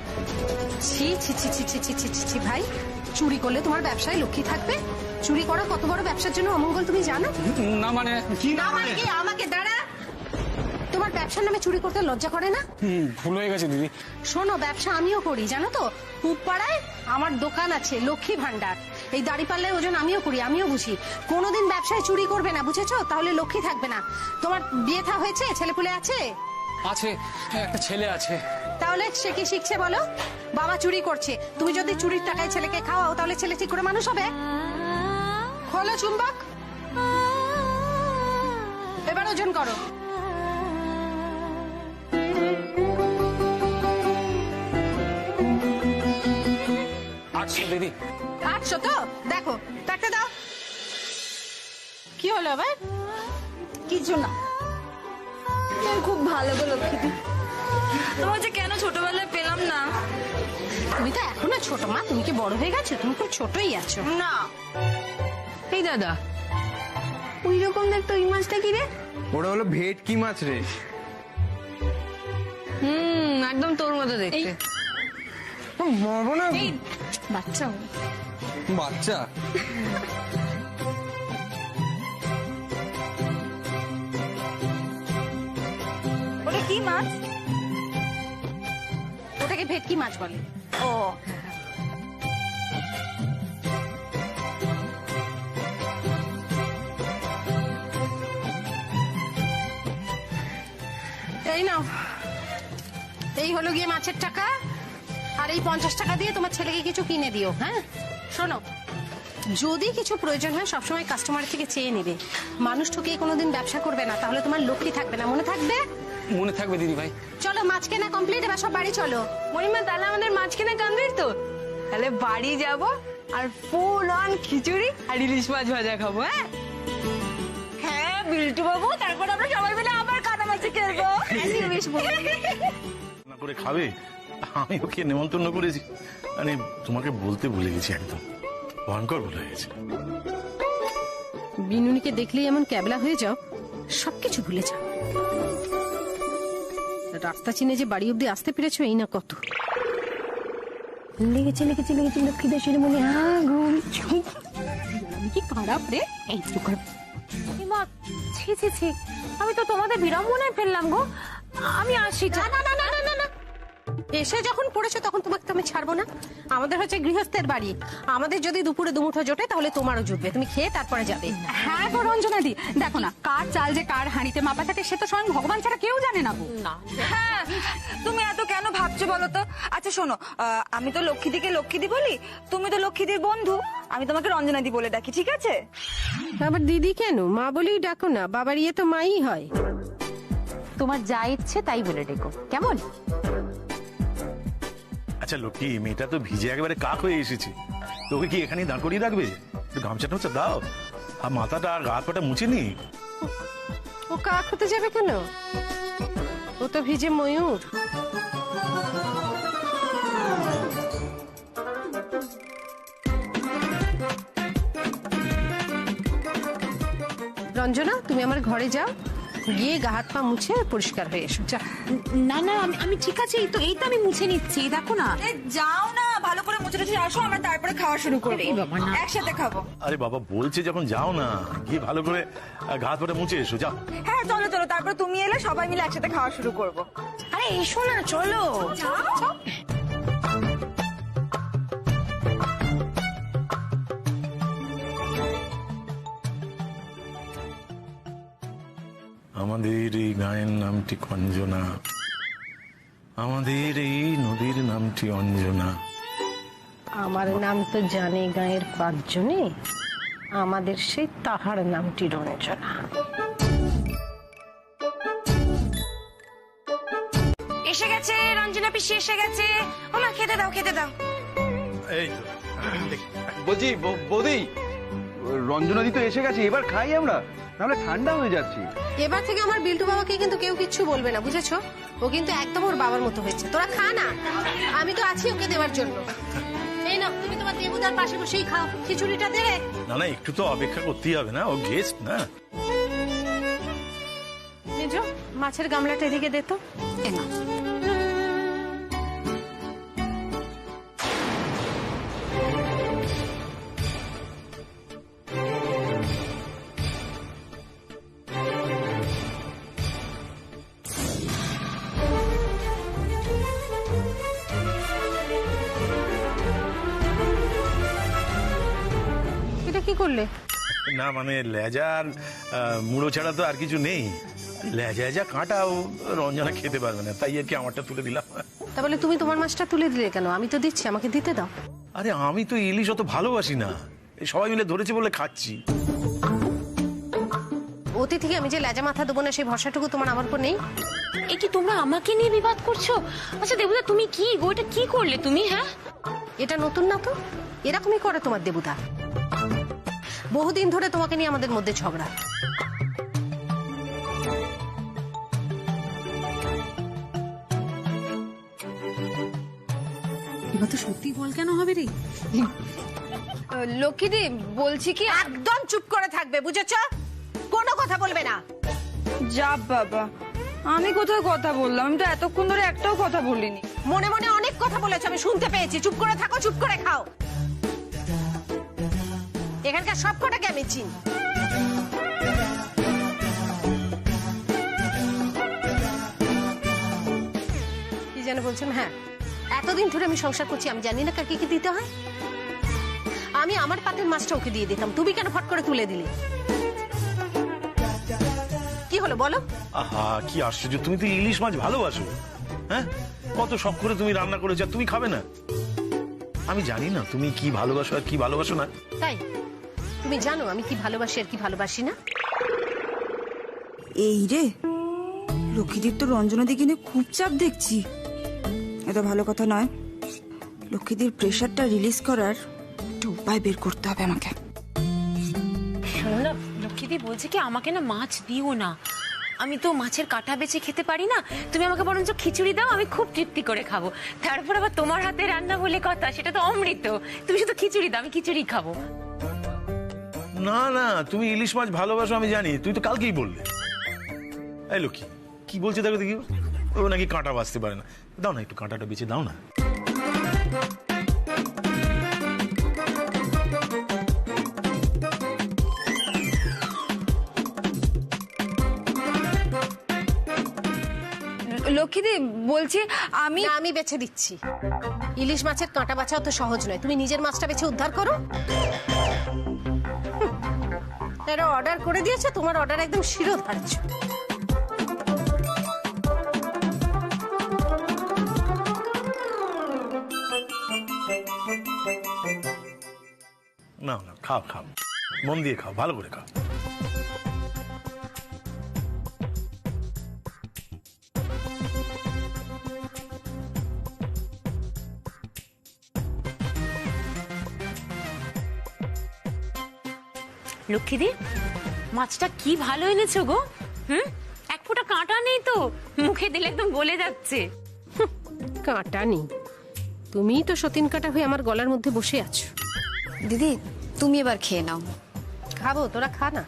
ছি ছি ছি ছি ছি ছি ছি ছি ছি ভাই, চুরি করলে তোমার ব্যবসায় লক্ষ্মী থাকবে? চুরি করা কত বড় ব্যবসার জন্য অমঙ্গল তুমি জানো? না মানে কি না মানে কি? আমাকে দাঁড়া, তোমার ব্যবসার নামে চুরি করতে লজ্জা করে না? ভুল হয়ে গেছে দিদি। শোনো, ব্যবসা আমিও করি জানো তো, পুবপাড়ায় আমার দোকান আছে লক্ষ্মী ভান্ডার। এই দাড়িপাল্লার ওজন আমিও করি, আমিও বুঝি। কোনোদিন ব্যবসায় চুরি করবে না, বুঝেছো? তাহলে লক্ষ্মী থাকবে না। তোমার বিয়ে থা হয়েছে? ছেলেপুলে আছে? আছে, একটা ছেলে আছে। তাহলে সে কি শিখছে বলো? বাবা চুরি করছে, তুমি যদি চুরির টাকায় ছেলেকে খাওয়াও তাহলে ছেলে ঠিক করে মানুষ হবে? খোলো চুম্বক, এবার ওজন করো। দিদি 800 তো? দেখো টাকা দাও। কি হলো আবার? কিছু না, খুব ভালো গো লক্ষ্মীদি। তোমার যে কেন ছোটবেলায় পেলাম না? তুমি তো এখনো ছোট মা, তুমি কি বড় হয়ে গেছো? তুমি খুব ছোটই আছো। না, এই দাদা, ওই রকম দেখতো ওই মাছটা কি রে? ওটা হলো ভেটকি মাছ রে। একদম তোর মতো দেখতে। বলবো না বাচ্চা বাচ্চা। ওটা কি মাছ? ওটাকে ভেটকি মাছ বলে। ও এই নাও, এই হলো গিয়ে মাছের টাকা। আর এই 50 টাকা দিয়ে তোমার ছেলেকে কিছু কিনে দিও। হ্যাঁ শোনো, যদি কিছু প্রয়োজন হয় সবসময় কাস্টমার থেকে চেয়ে নেবে। মানুষ ঠকিয়ে কোনোদিন ব্যবসা করবে না, তাহলে তোমার লক্ষ্মী থাকবে না। মনে থাকবে? মনে থাকবে দিদি ভাই। চলো, মাছ কেনা কমপ্লিট, এবার সব বাড়ি চলো। মণিমা, তাহলে আমাদের মাছ কেনা কমপ্লিট তো? তাহলে বাড়ি যাব আর ফুল অন খিচুড়ি আর ইলিশ মাছ ভাজা খাবো। হ্যাঁ হ্যাঁ বিল্টু বাবু, তারপর আমরা সবাই মিলে আবার কাটা মাছে খেলবো। না করে খাবে, আমি ওকে নেমন্তন্ন করেছি, মানে তোমাকে বলতে ভুলে গেছি, একদম ভয়ঙ্কর ভুলে গেছি। বিনুনিকে দেখলেই এমন ক্যাবলা হয়ে যাও, সবকিছু ভুলে যাও। রাস্তা চিনে যে বাড়ি অব্দি আসতে পেরেছো, এই না কত। লেগেছে লেগেছে লেগেছে লক্ষ্মী দেশের মনে আগুন। আমি কি খারাপ রে? এই তো মা, ছি ছি ছি, আমি তো তোমাদের বিড়ম্বনায় ফেললাম গো। আমি আসি। না না না না না না, এসে যখন পড়েছো তখন তোমাকে তো আমি ছাড়বো না। আমাদের হচ্ছে গৃহস্থের বাড়ি, আমাদের যদি দুপুরে দুমুঠো জোটে তাহলে তোমারও জুটবে। তুমি খেয়ে তারপরে যাবে। হ্যাঁ গো রঞ্জনা দি, দেখো না, কার চাল যে কার হাঁড়িতে মাপা থাকে সে তো স্বয়ং ভগবান ছাড়া কেউ জানে না। হ্যাঁ, তুমি এত কেন ভাবছো বলো তো? আচ্ছা শোনো, আমি তো লক্ষ্মীদিকে লক্ষ্মীদি বলি, তুমি তো লক্ষ্মীদির বন্ধু, আমি তোমাকে রঞ্জনা দি বলে ডাকি, ঠিক আছে? আবার দিদি কেন? মা বলেই ডাকো না, বাবার ইয়ে তো মাই হয়। তোমার যা ইচ্ছে তাই বলে ডেকো, কেমন? আচ্ছা লক্ষ্মী, মেয়েটা তো ভিজে একেবারে কাক হয়ে এসেছে, তোকে কি এখানে দাঁড় করিয়ে রাখবে? একটু গামছা টামছা দাও, আর মাথাটা আর গা পাটা মুছে নি। ও কাক হতে যাবে কেন? ও তো ভিজে ময়ূর। রঞ্জনা, তুমি আমার ঘরে যাও, গিয়ে গা হাত পা মুছে পরিষ্কার হয়ে এসো। যা। না না, আমি ঠিক আছে, এই তো আমি মুছে নিচ্ছি, দেখো না। যাও না, ভালো করে মুছে টুছে আসো, আমরা তারপরে খাওয়া শুরু করবো, একসাথে খাবো। আরে বাবা বলছে যখন, যাও না, গিয়ে ভালো করে গা হাত পাটা মুছে এসো, যাও। হ্যাঁ চলো চলো, তারপর তুমি এলে সবাই মিলে একসাথে খাওয়া শুরু করবো। আরে এসো না, চলো। আমাদের এই গায়ের নামটি কঞ্জনা, আমাদের এই নদীর নামটি অঞ্জনা। আমার নাম তো জানে গায়ের 5 জনে, আমাদের সেই তাহার নামটি রঞ্জনা। এসে গেছে রঞ্জনা পিসি, এসে গেছে। ওমা খেতে দাও, খেতে দাও। এই তো বলছি বৌদি, রঞ্জনাদি তো এসে গেছে, এবার খাই আমরা, নাহলে ঠান্ডা হয়ে যাচ্ছে। এবার থেকে আমার বিল্টু বাবাকে কিন্তু কেউ কিচ্ছু বলবে না, বুঝেছো? ও কিন্তু একদম ওর বাবার মতো হয়েছে। তোরা খা না, আমি তো আছি ওকে দেওয়ার জন্য। এই না, তুমি তোমার দেবুদার পাশে বসেই খাও, খিচুড়িটা দেবে। না না, একটু তো অপেক্ষা করতেই হবে না, ও গেস্ট না। মেজো, মাছের গামলাটা এদিকে দে তো। এ না, কি করলে? না মানে লেজার মুড়ো ছাড়া তো আর কিছু নেই। লেজা যা কাঁটাও রঞ্জনা খেতে পারবে না, তাই আর কি আমারটা তুলে দিলাম। তা বলে তুমি তোমার মাছটা তুলে দিলে কেন? আমি তো দিচ্ছি, আমাকে দিতে দাও। আরে আমি তো ইলিশ অত ভালোবাসি না, এই সবাই মিলে ধরেছে বলে খাচ্ছি। অতিথিকে আমি যে লেজা মাথা দেবো না সেই ভরসাটুকু তোমার আমার উপর নেই? এ কি তোমরা আমাকে নিয়ে বিবাদ করছো? আচ্ছা দেবুদা তুমি কি গো, এটা কি করলে তুমি? হ্যাঁ এটা নতুন না তো, এরকমই করে তোমার দেবুদা। বহুদিন ধরে তোমাকে নিয়ে আমাদের মধ্যে ঝগড়া। এবার তো সত্যি বল কেন হবে রে? লক্ষ্মীদি বলছি কি, একদম চুপ করে থাকবে, বুঝেছো? কোনো কথা বলবে না। যা বাবা, আমি কোথায় কথা বললাম? আমি তো এতক্ষণ ধরে একটাও কথা বলিনি। মনে মনে অনেক কথা বলেছো, আমি শুনতে পেয়েছি। চুপ করে থাকো, চুপ করে খাও। এখানকার সব কটাকে আমি চিনি। কি যেন বলছেন? হ্যাঁ, এতদিন ধরে আমি সংসার করছি, আমি জানি না কাকে কি দিতে হয়। আমি আমার পাতের মাছটা ওকে দিয়ে দিতাম, তুমি কেন ফট করে তুলে দিলে? কি হলো বলো? আহা কি আশ্চর্য, তুমি তো ইলিশ মাছ ভালোবাসো। হ্যাঁ, কত শখ করে তুমি রান্না করেছো, তুমি খাবে না? আমি জানি না তুমি কি ভালোবাসো আর কি ভালোবাসো না। তাই তুমি জানো আমি কি ভালোবাসি আর কি ভালোবাসি না? এই রে, লক্ষ্মীদির তো রঞ্জনা দিকে নিয়ে খুব চাপ দেখছি। এটা ভালো কথা নয়। লক্ষ্মীদির প্রেশারটা রিলিজ করার একটা উপায় বের করতে হবে আমাকে। শোনো না, লক্ষ্মীদি বলছে কি আমাকে না মাছ দিও না, আমি তো মাছের কাঁটা বেছে খেতে পারি না। তুমি আমাকে বরঞ্চ খিচুড়ি দাও, আমি খুব তৃপ্তি করে খাবো। তারপর আবার তোমার হাতে রান্না বলে কথা, সেটা তো অমৃত। তুমি শুধু খিচুড়ি দাও, আমি খিচুড়ি খাবো। না না, তুমি ইলিশ মাছ ভালোবাসো আমি জানি, তুই তো কালকেই বললে। এই লক্ষ্মী কি বলছে দেখো দেখি, ও নাকি কাঁটা বাঁচতে পারে না। দাও না একটু কাঁটাটা বেছে দাও না। লক্ষ্মীদি বলছি আমি বেছে দিচ্ছি। ইলিশ মাছের কাঁটা বাছাও তো সহজ নয়, তুমি নিজের মাছটা বেছে উদ্ধার করো। এরা অর্ডার করে দিয়েছে, তোমার অর্ডার একদম শিরোধার্য। না না, খাও খাও, মন দিয়ে খাও, ভালো করে খাও। লক্ষ্মীদি মাছটা কি ভালো এনেছো গো। এক ফোঁটা কাঁটা নেই তো, মুখে দিলে একদম গলে যাচ্ছে। কাঁটা নেই, তুমিই তো সতীন কাঁটা হয়ে আমার গলার মধ্যে বসে আছো। দিদি তুমি এবার খেয়ে নাও। খাবো, তোরা খা না।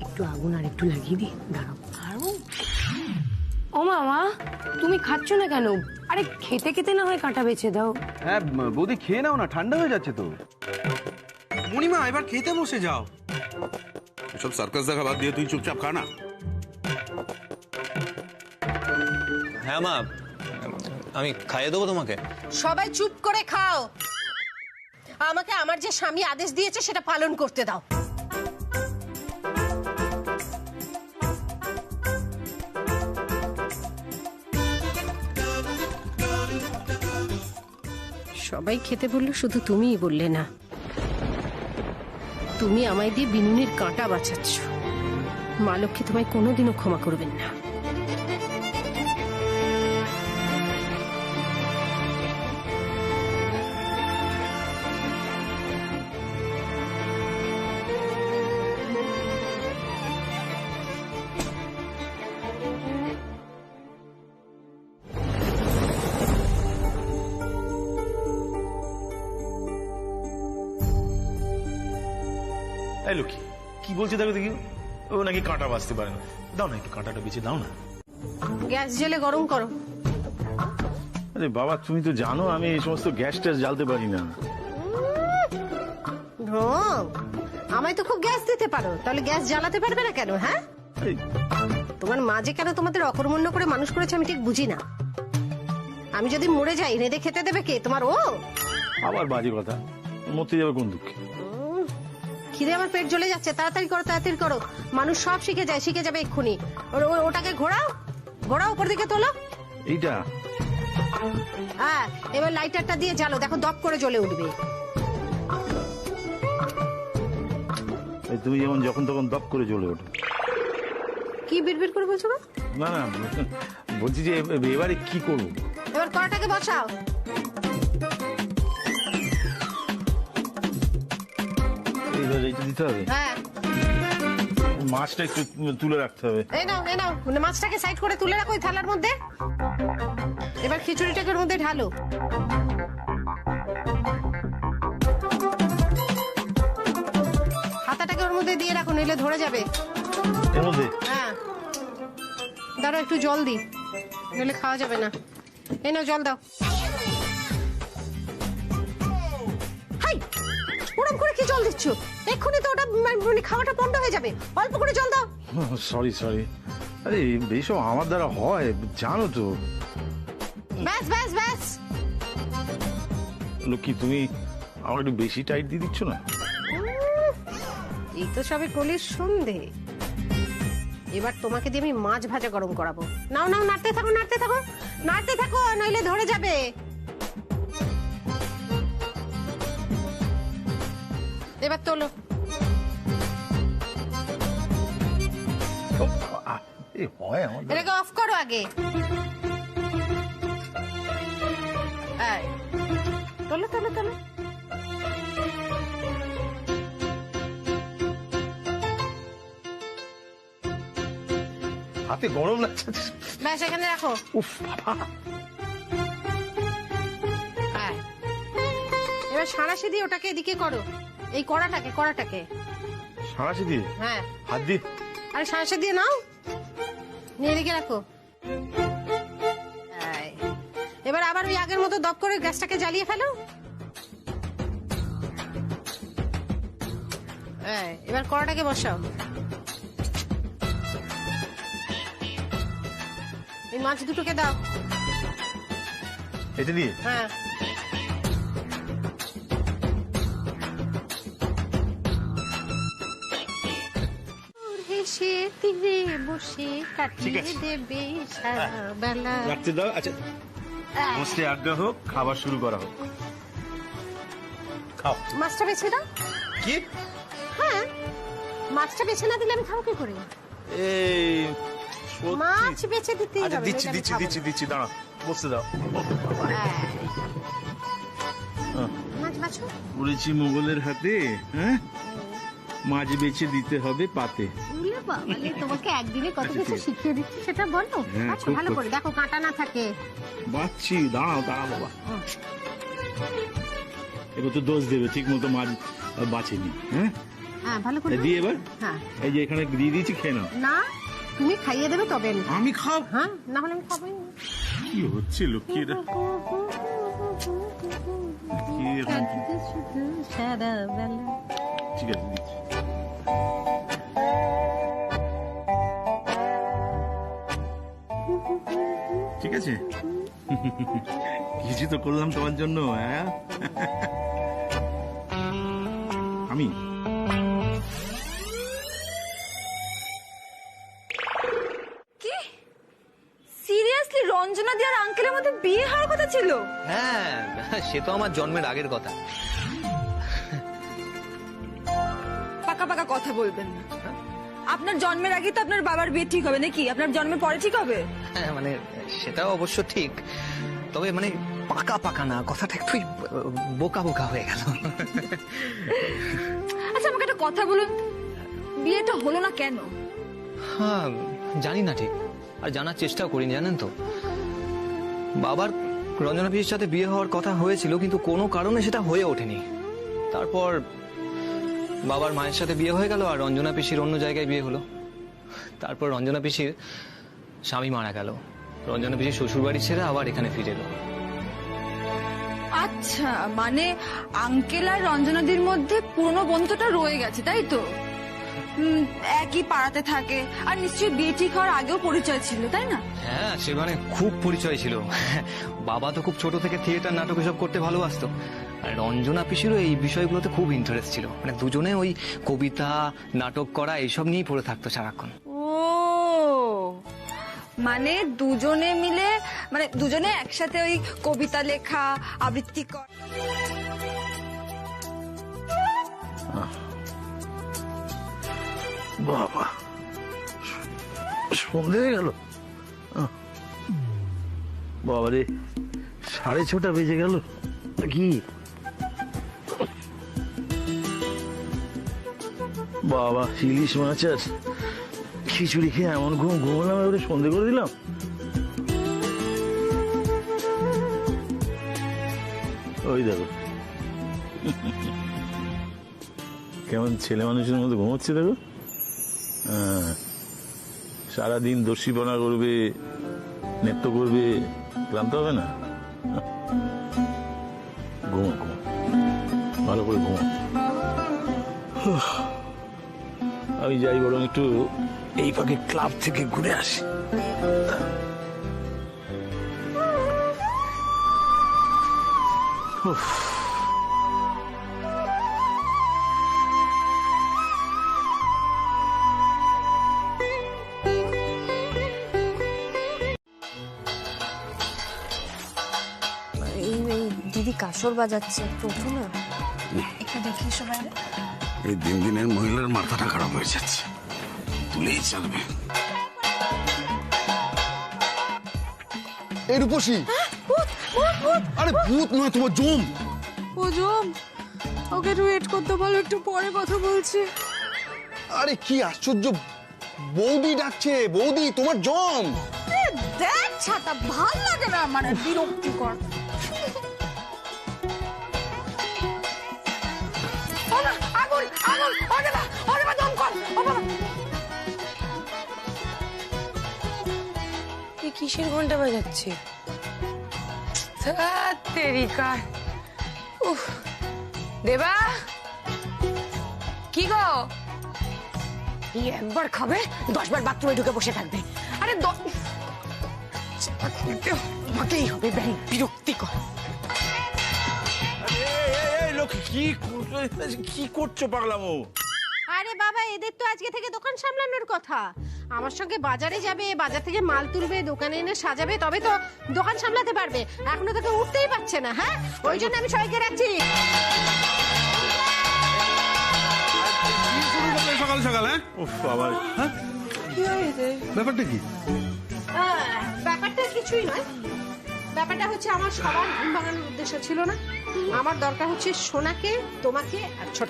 একটু আগুন আর একটু লাগিয়ে দি, দাঁড়াও। ও মামা, তুমি খাচ্ছ না কেন? আরে খেতে খেতে না হয় কাঁটা বেছে দাও। হ্যাঁ বৌদি খেয়ে নাও না, ঠান্ডা হয়ে যাচ্ছে তো। মণিমা এবার খেতে বসে যাও। সব সার্কাস দেখা বাদ দিয়ে তুই চুপচাপ খা না। হ্যাঁ মা, আমি খাইয়ে দেবো তোমাকে। সবাই চুপ করে খাও, আমাকে আমার যে স্বামী আদেশ দিয়েছে সেটা পালন করতে দাও। সবাই খেতে বললো, শুধু তুমিই বললে না। তুমি আমায় দিয়ে বিনুনির কাঁটা বাঁচাচ্ছ। মা লক্ষ্মী তোমায় কোনোদিনও ক্ষমা করবেন না। এই লক্ষ্মী কি বলছে দেখো দেখি, ও নাকি কাঁটা বাঁচতে পারে না। দাও না একটু কাঁটাটা বেছে দাও না। গ্যাস জেলে গরম করো। আরে বাবা, তুমি তো জানো আমি এই সমস্ত গ্যাস ট্যাস জ্বালতে পারি না। আমায় তো খুব গ্যাস দিতে পারো, তাহলে গ্যাস জ্বালাতে পারবে না কেন? হ্যাঁ, তোমার মা যে কেন তোমাদের অকর্মণ্য করে মানুষ করেছে আমি ঠিক বুঝি না। আমি যদি মরে যাই রেঁধে খেতে দেবে কে? তোমার ও? আবার বাজে কথা, মরতে যাবে কোন দুঃখে? খিদে আমার পেট জ্বলে যাচ্ছে, তাড়াতাড়ি করো তাড়াতাড়ি করো। মানুষ সব শিখে যাবে এক্ষুনি। ওটাকে ঘোরাও ঘোরাও, উপর দিকে তোলো। এইটা হ্যাঁ, এবার লাইটারটা দিয়ে জ্বালো, দেখো দপ করে জ্বলে উঠবে। তুমি যেমন যখন তখন দপ করে জ্বলে ওঠো। কি বিড়বিড় করে বলছো গো? না না, বলছি যে এবারে কি করবো? এবার কড়াটাকে বসাও। এইবার এইটা দিতে হবে। হ্যাঁ, মাছটা একটু তুলে রাখতে হবে। এই নাও মাছটাকে সাইড করে তুলে রাখো ওই থালার মধ্যে। এবার খিচুড়িটাকে ওর মধ্যে ঢালো। হাতাটাকে ওর মধ্যে দিয়ে রাখো, নইলে ধরে যাবে। এর মধ্যে? হ্যাঁ, দাঁড়াও একটু জল দিই, নইলে খাওয়া যাবে না। এই নাও জল দাও। হাই, ওরকম করে কি জল দিচ্ছ? এক্ষুনি তো ওটা মানে খাওয়াটা বন্ধ হয়ে যাবে। অল্প করে জল দাও। সরি। আরে এইসব আমার দ্বারা হয়, জানো তো। ব্যাস। লক্ষ্মী, তুমি আমার একটু বেশি টাইট দিয়ে দিচ্ছ না? এই তো সবে কলির সন্ধে। এবার তোমাকে দিয়ে আমি মাছ ভাজা গরম করাবো। নাও নাড়তে থাকো, নইলে ধরে যাবে। এবার তোলো। এটাকে অফ করো আগে। তোলো। হাতে গরম লাগছে। ব্যাস, এখানে রাখো। উফ বাবা। এবার সাঁড়াশি দিয়ে ওটাকে এদিকে করো, এই কড়াটাকে সাঁড়াশি দিয়ে? হ্যাঁ, হাত দিয়ে। আরে সাঁড়াশি দিয়ে নাও, নিয়ে এদিকে রাখো। এবার আবার ওই আগের মতো দপ করে গ্যাসটাকে জ্বালিয়ে ফেলো। এবার কড়াটাকে বসাও। এই মাছ দুটোকে দাও। এটা দিয়ে? হ্যাঁ। তীরে বসে কাটিয়ে দেবে সারা বেলা। রাখতে দাও। আচ্ছা, বসতে আজ্ঞা হোক, খাবার শুরু করা হোক। খাও। মাছটা বেছে দাও। কি? হ্যাঁ, মাছটা বেছে না দিলে আমি খাবো কি করে? এই মাছ বেছে দিতেই হবে। দিচ্ছি, দাঁড়া, বসতে দাও। মাছ বাছো। বলেছি মোগলের হাতে, হ্যাঁ, মাছ বেছে দিতে হবে পাতে। তোমাকে একদিনে কত কিছু শিখিয়ে দিচ্ছি সেটা বলো। আচ্ছা, ভালো করে দেখো কাঁটা না থাকে। বাচ্চি, দাঁড়াও বাবা। এবার তো দোষ দেবে, ঠিক মতো মাছ বাছেনি। হ্যাঁ, ভালো করে দিয়ে এবার হ্যাঁ, এই যে এখানে দিয়ে দিয়েছি, খেয়ে নাও। না, তুমি খাইয়ে দেবে তবে আমি খাব। হ্যাঁ, না হলে আমি খাবোই না। কি হচ্ছে লক্ষ্মী? ঠিক আছে, দিচ্ছি। ঠিক আছে, কিছু তো করলাম তোমার জন্য। হ্যাঁ, আমি সিরিয়াসলি রঞ্জনা দি আর আঙ্কেলের মধ্যে বিয়ে হওয়ার কথা ছিল? হ্যাঁ, সে তো আমার জন্মের আগের কথা। পাকা কথা বলবেন না। আপনার জন্মের আগে তো আপনার বাবার বিয়ে ঠিক হবে নাকি? আপনার জন্মের পরে ঠিক হবে? হ্যাঁ, মানে সেটাও অবশ্য ঠিক, তবে মানে পাকা না, কথাটা একটু বোকা হয়ে গেল। আচ্ছা, আমাকে একটা কথা বলুন, বিয়েটা হলো না কেন? হ্যাঁ, জানি না ঠিক, আর জানার চেষ্টাও করিনি, জানেন তো। বাবার রঞ্জনা পিসির সাথে বিয়ে হওয়ার কথা হয়েছিল, কিন্তু কোনো কারণে সেটা হয়ে ওঠেনি। তারপর বাবার মায়ের সাথে বিয়ে হয়ে গেল, আর রঞ্জনা পিসির অন্য জায়গায় বিয়ে হলো। তারপর রঞ্জনা পিসির স্বামী মারা গেল, রঞ্জনা পিসির শ্বশুর বাড়ি ছেড়ে আবার এখানে ফিরে এলো। আচ্ছা, মানে আঙ্কেল আর রঞ্জনাদির মধ্যে পুরনো বন্ধুটা রয়ে গেছে, তাই তো? একই পাড়াতে থাকে, আর নিশ্চয়ই বিয়ে ঠিক হওয়ার আগেও পরিচয় ছিল, তাই না? হ্যাঁ, সে মানে খুব পরিচয় ছিল। বাবা তো খুব ছোট থেকে থিয়েটার নাটক এসব করতে ভালোবাসতো, আর রঞ্জনা পিসিরও এই বিষয়গুলোতে খুব ইন্টারেস্ট ছিল। মানে দুজনে ওই কবিতা, নাটক করা এইসব নিয়েই পড়ে থাকতো সারাক্ষণ। ও মানে দুজনে মিলে, মানে দুজনে একসাথে ওই কবিতা লেখা, আবৃত্তি করা। বাবা, সন্ধে হয়ে গেল। বাবা রে, 6:30 বেজে গেল কি? বাবা, ইলিশ মাছ আর খিচুড়ি খেয়ে এমন ঘুমালাম, এবারে সন্ধে করে দিলাম। ওই দেখো কেমন ছেলে মানুষের মতো ঘুমোচ্ছে, দেখো। সারাদিন দস্যিপনা করবে, নৃত্য করবে, ক্লান্ত হবে না। ঘুমো ঘুমো, ভালো করে ঘুমো। আমি যাই বরং একটু এই ফাঁকে ক্লাব থেকে ঘুরে আসি। দিদি কাসর বাজাচ্ছে, একটু ওঠো না, একটু দেখি সবাই। এই দিন দিনের মহিলার মাথাটা খারাপ হয়ে যাচ্ছে, তুলেই চলবে। এই রূপসী, আরে ভূত নয়, তোমার জম। ও জম, ওকে একটু ওয়েট করতে বলো, একটু পরে কথা বলছি। আরে কি আশ্চর্য, বৌদি ডাকছে। বৌদি, তোমার জম। দেখ ছাতা, ভাল লাগে না, মানে বিরক্তিকর। আগুন আগুন, দমকল। কিসের ঘন্টা বাজাচ্ছে? দেবা, কি গো? একবার খাবে, 10 বার বাথরুমে ঢুকে বসে থাকবে। আরে খুলতে আমাকেই হবে, বিরক্তিকর। কি করছো পাগলামো? আরে বাবা, এদের তো আজকে থেকে দোকান সামলানোর কথা। আমার সঙ্গে বাজারে যাবে, বাজার থেকে মাল তুলবে, দোকানে এনে সাজাবে, তবে তো দোকান সামলাতে পারবে। এখনো তোকে উঠতেই পারছে না। হ্যাঁ, ওই জন্য আমি সবাইকে রাখছি। সকাল সকাল, হ্যাঁ? উফ বাবা, হ্যাঁ কি হয়েছে? ব্যাপারটা কি? ব্যাপারটা কিছুই নয়। ব্যাপারটা হচ্ছে, আমার সবার ঘুম ভাঙানোর উদ্দেশ্য ছিল না। আমার দরকার হচ্ছে সোনাকে, তোমাকে আর ছোট।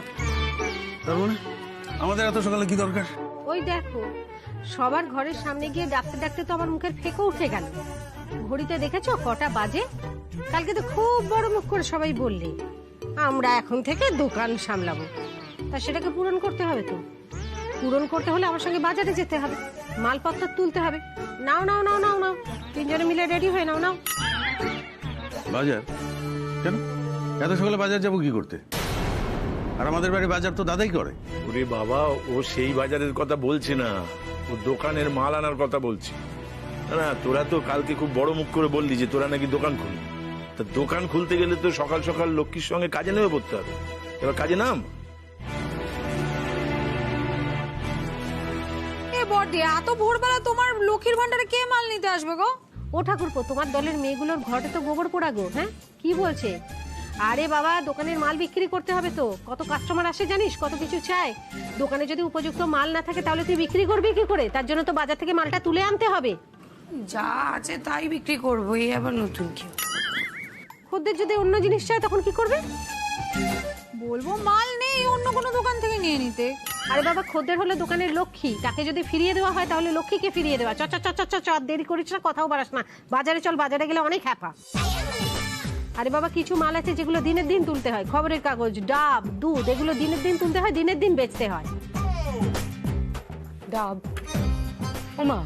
তার মানে আমাদের এত সকালে কি দরকার? ওই দেখো, সবার ঘরের সামনে গিয়ে ডাকতে ডাকতে তো আমার মুখের ফেঁকো উঠে গেল। ঘড়িতে দেখেছো কটা বাজে? কালকে তো খুব বড় মুখ করে সবাই বললে আমরা এখন থেকে দোকান সামলাবো। তা সেটাকে পূরণ করতে হবে তো। পূরণ করতে হলে আমার সঙ্গে বাজারে যেতে হবে, মালপত্র তুলতে হবে। নাও নাও নাও নাও নাও, 3 জনে মিলে রেডি হয়ে নাও। নাও বাজার কেন? এত সকালে বাজার যাবো কি করতে? আর আমাদের বাড়ি বাজার তো দাদাই করে। ওরে বাবা, ও সেই বাজারের কথা বলছে না, ও দোকানের মাল আনার কথা বলছে। না, তোরা তো কালকে খুব বড় মুখ করে বললি যে তোরা নাকি দোকান খুলবি। তা দোকান খুলতে গেলে তো সকাল সকাল লক্ষ্মীর সঙ্গে কাজে নেমে পড়তে হবে। এবার কাজে নাম। বড়দি, এত ভোরবেলা তোমার লক্ষ্মীর ভান্ডারে কে মাল নিতে আসবে গো? ও ঠাকুরপো, তোমার দলের মেয়েগুলোর ঘরে তো গোবর পোড়া গো। হ্যাঁ, কি বলছে? আরে বাবা, দোকানের মাল বিক্রি করতে হবে তো। কত কাস্টমার আসে জানিস, কত কিছু চায়। দোকানে যদি উপযুক্ত মাল না থাকে তাহলে তুই বিক্রি করবি কি করে? তার জন্য তো বাজার থেকে মালটা তুলে আনতে হবে। যা আছে তাই বিক্রি করবো, এই আবার নতুন কি? খদ্দের যদি অন্য জিনিস চায় তখন কি করবে? বলবো মাল নেই, অন্য কোনো দোকান থেকে নিয়ে নিতে। আরে বাবা, খদ্দের হলো দোকানের লক্ষ্মী, তাকে যদি ফিরিয়ে দেওয়া হয় তাহলে লক্ষ্মীকে ফিরিয়ে দেওয়া। চ চ চ চ চ, দেরি করিস না, কথাও বাড়াস না। বাজারে চল, বাজারে গেলে অনেক হ্যাপা। আরে বাবা, কিছু মাল আছে যেগুলো দিনের দিন তুলতে হয়। খবরের কাগজ, ডাব, দুধ, এগুলো দিনের দিন তুলতে হয়, দিনের দিন বেচতে হয়। ডাব? ওমা,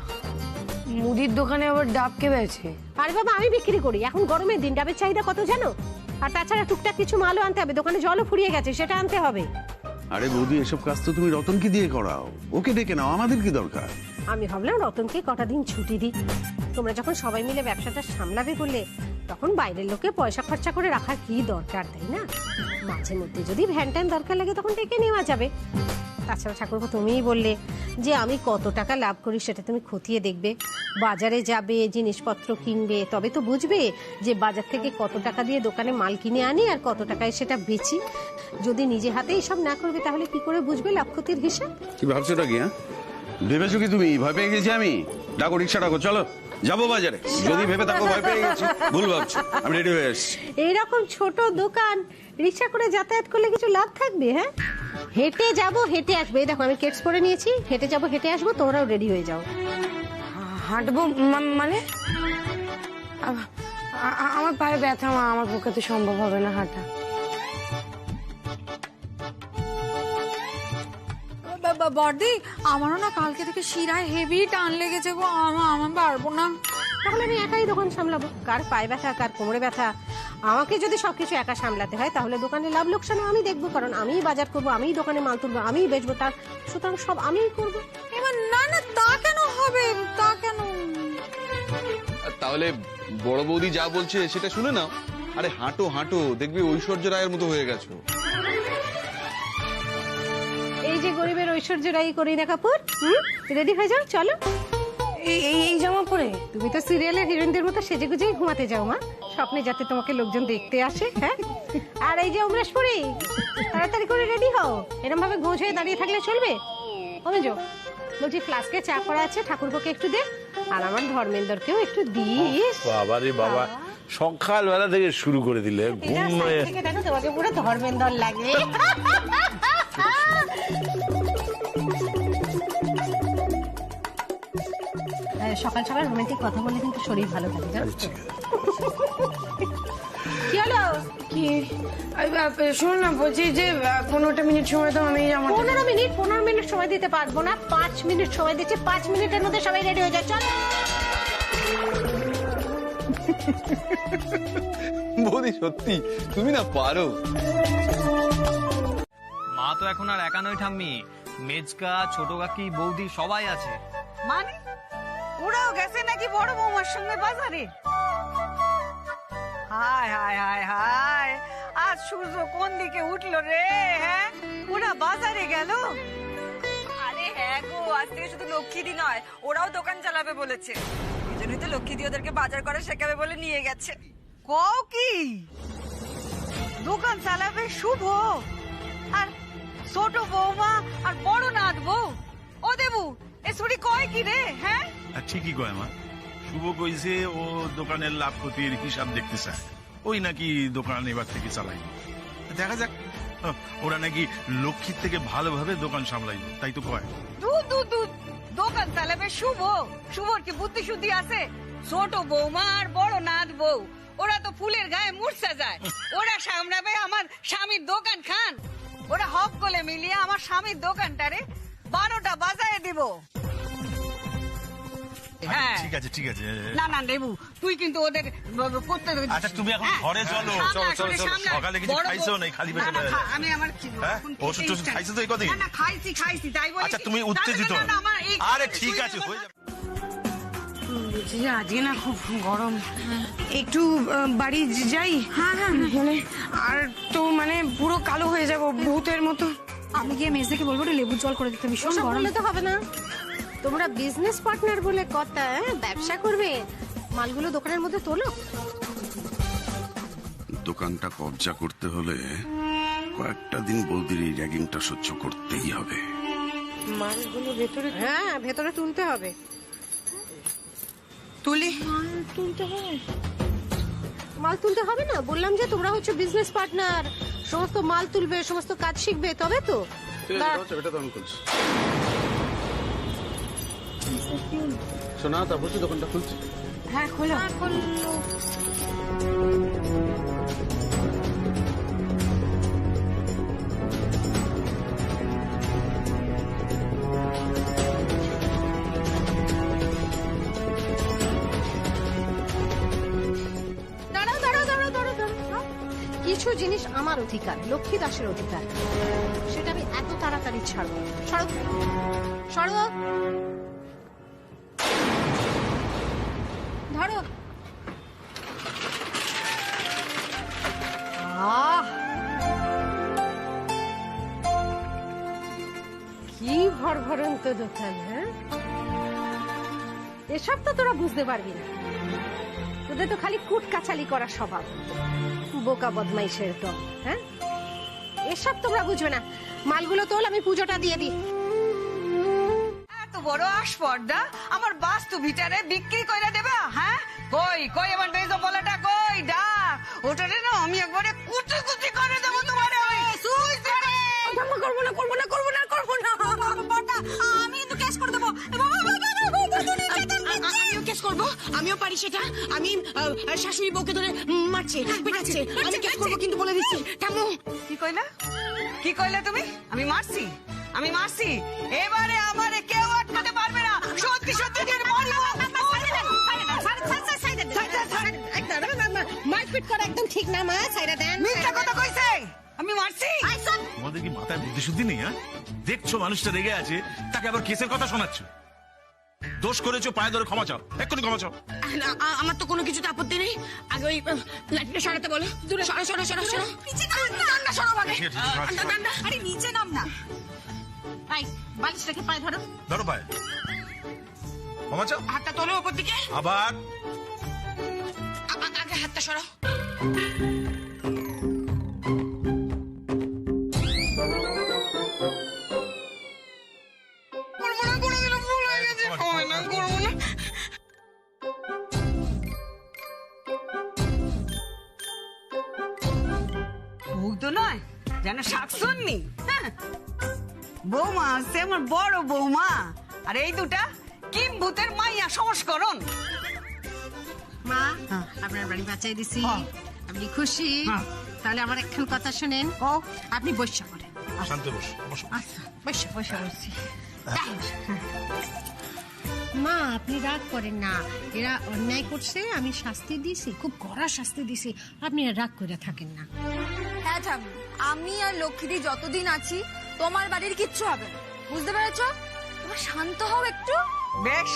মুদির দোকানে আবার ডাব কে বেচে? আরে বাবা, আমি বিক্রি করি। এখন গরমের দিন ডাবের চাহিদা কত জানো? আর তাছাড়া টুকটাক কিছু মালও আনতে হবে। দোকানে জলও ফুরিয়ে গেছে, সেটা আনতে হবে। আরে বৌদি, এসব কাজ তো তুমি রতনকে দিয়ে করাও, ওকে ডেকে নাও, আমাদের কি দরকার? আমি ভাবলাম রতনকে কটা দিন ছুটি দিই। তোমরা যখন সবাই মিলে ব্যবসাটা সামলাবে বললে, তখন বাইরের লোকে পয়সা খরচা করে রাখার কি দরকার, তাই না? মাঝে মধ্যে যদি ভ্যান ট্যান দরকার লাগে তখন ডেকে নেওয়া যাবে। তাছাড়া ঠাকুরপো, তুমিই বললে যে আমি কত টাকা লাভ করি সেটা তুমি খতিয়ে দেখবে, বাজারে যাবে, জিনিসপত্র কিনবে, তবে তো বুঝবে যে বাজার থেকে কত টাকা দিয়ে দোকানে মাল কিনে আনি আর কত টাকায় সেটা বেচি। যদি নিজে হাতে এসব না করবে তাহলে কি করে বুঝবে লাভ ক্ষতির হিসাব? কি ভাবছো কি? হ্যাঁ, ভেবেছো কি তুমি ভয় পেয়ে গেছি আমি? ডাকো, রিক্সা ডাকো, চলো যাবো বাজারে। যদি ভেবে থাকো ভয় পেয়ে গেছি, ভুল ভাবছো, আমি রেডি হয়ে এসছি। এইরকম ছোট দোকান রিক্সা করে যাতায়াত করলে কিছু লাভ থাকবে? হ্যাঁ, হেঁটে যাব হেঁটে আসবে। এই দেখো আমি কেটস পরে নিয়েছি, হেঁটে যাব হেঁটে আসবো, তোমরাও রেডি হয়ে যাও। হাঁটবো মানে আমার পায়ে ব্যথা, মা, আমার পক্ষে তো সম্ভব হবে না হাঁটা। বর্দি, আমারও না কালকে থেকে শিরায় হেভি টান লেগেছে গো, আমার পারবো না। তাহলে আমি একাই দোকান সামলাবো। কার পায়ে ব্যথা, কার কোমরে ব্যথা, আমাকে যদি সবকিছু একা সামলাতে হয় তাহলে দোকানে লাভ লোকসানও আমি দেখবো, কারণ আমিই বাজার করবো, আমিই দোকানে মাল তুলবো, আমিই বেচবো, তার সুতরাং সব আমিই করবো। এবার না না, তা কেন হবে? তা কেন? তাহলে বড় বৌদি যা বলছে সেটা শুনে নাও। আরে হাঁটো হাঁটো, দেখবি ঐশ্বর্য রায়ের মতো হয়ে গেছো। এই যে গরিবের ঐশ্বর্য রায়, করিনা কাপুর, রেডি হয়ে যাও, চলো। এই জামা পরে তুমি তো সিরিয়ালের হিরোইনদের মতো সেজে গুজেই ঘুমাতে যাও মা, স্বপ্নে যাতে তোমাকে লোকজন দেখতে আসে। হ্যাঁ, আর এই যে অমরেশপুরি, তাড়াতাড়ি করে রেডি হও, এরকম ভাবে গোছ হয়ে দাঁড়িয়ে থাকলে চলবে? কমেজো, বলছি ফ্লাস্কে চা করা আছে, ঠাকুরপোকে একটু দে, আর আমার ধর্মেন্দ্রকেও একটু দিস। বাবা রে বাবা, সকালবেলা থেকে শুরু করে দিলে, ঘুম থেকে দেখো তোমাকে পুরো ধর্মেন্দ্র লাগে। সকাল সকাল রোমান্টিক কথা বললে কিন্তু শরীর ভালো থাকে, জানো তো? কি হলো? কি শোন না, বলছি যে 15টা মিনিট সময় দাও, আমি 15 মিনিট সময় দিতে পারবো না, 5 মিনিট সময় দিচ্ছি, 5 মিনিটের মধ্যে সবাই রেডি হয়ে যায়, চল। বৌদি সত্যি তুমি না পারো। মা তো এখন আর একা নয় ঠাম্মি, মেজকা, ছোট কাকি, বৌদি সবাই আছে। মানে ওরাও গেছে নাকি বড় বৌমার সঙ্গে বাজারে? হায় হায় হায় হায়, আজ সূর্য কোন দিকে উঠলো রে? হ্যাঁ, ওরা বাজারে গেল? আরে হ্যাঁ গো, আজ থেকে শুধু লক্ষ্মীদি নয়, ওরাও দোকান চালাবে বলেছে। এই জন্যই তো লক্ষ্মীদি ওদেরকে বাজার করে শেখাবে বলে নিয়ে গেছে। কও কি দোকান চালাবে শুভ, আর ছোট বৌমা আর বড় নাথ বউ? ও দেবু, এ ছুরি কয় কি রে? হ্যাঁ, ঠিকই কয় মা। শুভ কইছে ও দোকানের লাভ ক্ষতির হিসাব দেখতে চায়, ওই নাকি দোকান এবার থেকে চালাই। দেখা যাক, ওরা নাকি লক্ষ্মীর থেকে ভালোভাবে দোকান সামলাইব, তাই তো কয়। দোকান চালাবে শুভ? শুভর কি বুদ্ধি শুদ্ধি আছে? ছোট বৌমা আর বড় নাথ বউ, ওরা তো ফুলের গায়ে মূর্ছা যায়, ওরা সামলাবে আমার স্বামীর দোকান খান। ওরা হক গলে মিলিয়ে আমার স্বামীর দোকানটারে 12টা বাজায় দিব। হ্যাঁ ঠিক আছে ঠিক আছে। না না দেবু, তুই কিন্তু ওদের করতে। আচ্ছা তুমি এখন ঘরে চলো, চলো চলো চলো, সকালে কিছু খাইছো নাই? খালি পেটে আমি আমার ওষুধ টষুধ খাইছো তো? এই কদিন না খাইছি খাইছি, তাই বলি। আচ্ছা তুমি উত্তেজিত, আরে ঠিক আছে হয়ে যাবে। আজকে না খুব গরম, একটু বাড়ি যাই। হ্যাঁ হ্যাঁ, মানে আর তো মানে পুরো কালো হয়ে যাব ভূতের মতো। আমি গিয়ে মেজদাকে বলবো লেবুর জল করে দিতে, ভীষণ ওসব গরম। বললে তো হবে না, তোমরা বিজনেস পার্টনার বলে কথা, ব্যবসা করবে, মালগুলো দোকানের মধ্যে তোলো। দোকানটা কবজা করতে হলে কয়েকটা দিন বৌদির এই র্যাগিংটা সহ্য করতেই হবে। মালগুলো ভেতরে, হ্যাঁ ভেতরে তুলতে হবে। তুলি তুলতে হবে, মাল তুলতে হবে না? বললাম যে তোমরা হচ্ছে বিজনেস পার্টনার, সমস্ত মাল তুলবে, সমস্ত কাজ শিখবে, তবে তো। শোনা, তারপর দোকানটা খুলছি। হ্যাঁ খোলো। কিছু জিনিস আমার অধিকার, লক্ষ্মী দাসের অধিকার, সেটা আমি এত তাড়াতাড়ি ছাড়বো? সরো সরো, ধরো। কি ভরভরন্ত দোকান! হ্যাঁ, এসব তো তোরা বুঝতে পারবি না, তোদের তো খালি কুটকাচালি করা স্বভাব, বোকা বদমাইশের দল। হ্যাঁ, এসব তোমরা বুঝবে না। মালগুলো তোল, আমি পুজোটা দিয়ে দিই। এত বড় আসপর্দা আমার বাস্তু ভিটারে বিক্রি কইরা দেবা? হ্যাঁ, কই কই আমার বেজো বলাটা কই? ডা ওটারে না আমি একবারে কুচি কুচি করে দেব তোমারে। সুই করে করবো না করবো না করবো না করবো না, আমি কিন্তু কেস করে দেবো। আমিও কেস করবো, আমিও পারি সেটা। আমি শাশুড়ি বউকে ধরে মারছে, পিটাচ্ছে, আমি কেস করবো কিন্তু বলে দিচ্ছি। থামো। কি কইলা? কি কইলা তুমি? আমি মারছি? আমি মারছি? এবারে আমারে কেউ আটকাতে পারবে না। সত্যি সত্যি দিয়ে মারবো। মারপিট করা একদম ঠিক না মা, ছাইরা দেন। মিথ্যা কথা কইছে, আমি মারছি? তোমাদের কি মাথায় বুদ্ধি শুদ্ধি নেই? হ্যাঁ, দেখছো মানুষটা রেগে আছে, তাকে আবার কেসের কথা শোনাচ্ছ। দোষ করেছো, পায়ে ধরে ক্ষমা চাও, এক্ষুনি ক্ষমা চাও। আমার তো কোনো কিছুতে আপত্তি নেই। আগে ওই লাঠিটা সরাতে বলো। সরো সরো সরো সরো, নিচে নাম না, সরো আগে। আরে নিচে নাম না। ভাই বালিশ রেখে পায়ে ধরো। ধরো পায়ে, ক্ষমা চাও। হাতটা তোলো উপর দিকে। আবার আগে হাতটা সরো। নয় যেন শাকসুন্নি। বৌমা আছে আমার বড় বৌমা, আর এই দুটা কিম ভূতের মাইয়া সংস্করণ। মা, আপনার বাড়ি বাঁচাই দিছি, আপনি খুশি? তাহলে আমার একখান কথা শুনেন। আপনি বসা করেন। শান্ত বসো, বসো। আচ্ছা, বসা বসা বসছি। মা, আপনি রাগ করেন না, এরা অন্যায় করছে, আমি শাস্তি দিছি, খুব কড়া শাস্তি দিছি, আপনি রাগ করে থাকেন না। হ্যাঁ ঠাম্মি, আমি আর লক্ষ্মীদি যতদিন আছি তোমার বাড়ির কিচ্ছু হবে না, বুঝতে পেরেছো? তোমার শান্ত হও একটু। বেশ,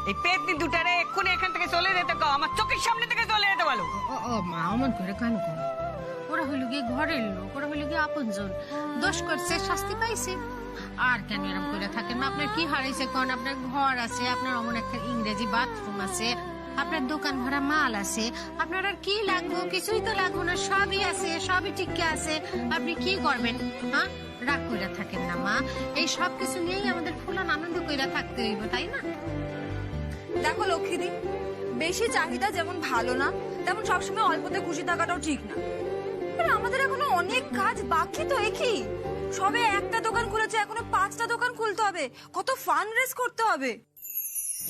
এই পেতনি দুটারে এক্ষুনি এখান থেকে চলে যেতে কও, আমার চোখের সামনে থেকে চলে যেতে বলো। ও মা, অমন করে কেন করো? ওরা হইল গিয়ে ঘরের লোক, ওরা হইল গিয়ে আপনজন, দোষ করছে, শাস্তি পাইছে। আর কেন এরকম করে থাকেন? আপনার কি হারাইছে কোন? আপনার ঘর আছে, আপনার অমন একটা ইংরেজি বাথরুম আছে, আপনার দোকান ভরা মাল আছে, আপনার আর কি লাগবো? কিছুই তো লাগবো না, সবই আছে, সবই ঠিক আছে। আপনি কি করবেন? হ্যাঁ, রাগ কইরা থাকেন না মা, এই সব কিছু নিয়েই আমাদের ফুলান আনন্দ কইরা থাকতে হইব, তাই না? দেখো লক্ষ্মীদি, বেশি চাহিদা যেমন ভালো না, তেমন সবসময় অল্পতে খুশি থাকাটাও ঠিক না। আমাদের এখনো অনেক কাজ বাকি তো। একই সবে একটা দোকান খুলেছে, এখনো 5টা দোকান খুলতে হবে, কত ফান্ড রেজ করতে হবে।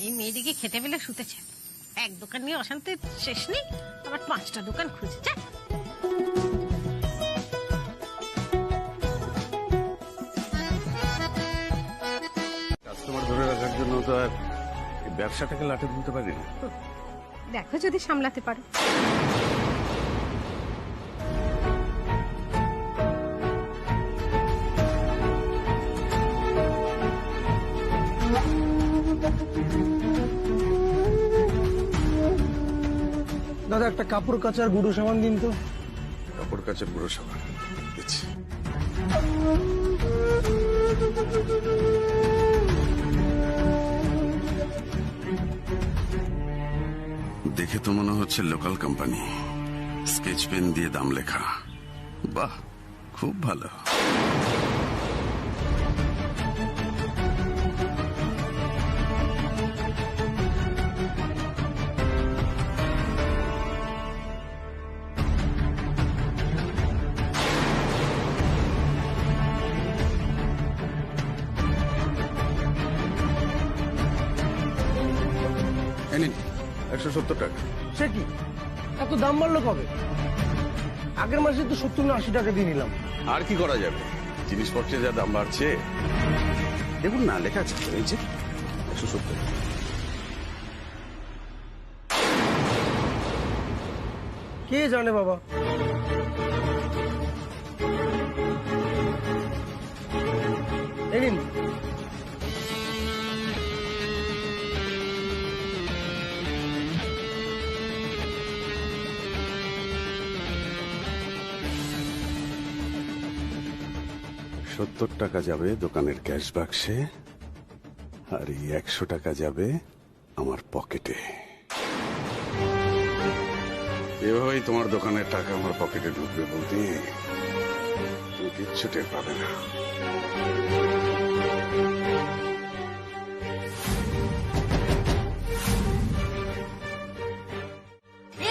এই মেয়েদিকে খেতে পেলে শুতেছে, এক দোকান নিয়ে অশান্তি শেষ নেই, আবার 5টা দোকান খুঁজছে। কাস্টমার ধরে রাখার জন্য তো আর ব্যবসাটাকে লাটে তুলতে পারি না। দেখো যদি সামলাতে পারো। দাদা, একটা কাপড় কাচার গুঁড়ো সাবান দিন তো। কাপড় কাচার গুঁড়ো সাবান দিচ্ছি। দেখে তো মনে হচ্ছে লোকাল কোম্পানি, স্কেচ পেন দিয়ে দাম লেখা। বাহ, খুব ভালো। নিন 170 টাকা। সে কি, এত দাম বাড়লো কবে? আগের মাসে তো 70 না 80 টাকা দিয়ে নিলাম। আর কি করা যাবে, জিনিসপত্রের যা দাম বাড়ছে। দেখুন না, লেখা আছে এই যে 170। কে জানে বাবা, এই নিন। $70 টাকা যাবে দোকানের ক্যাশ বাক্সে, আর এই 100 টাকা যাবে আমার পকেটে। এভাবেই তোমার দোকানের টাকা আমার পকেটে ঢুকবে বলতে তুমি কিচ্ছু টের পাবে না।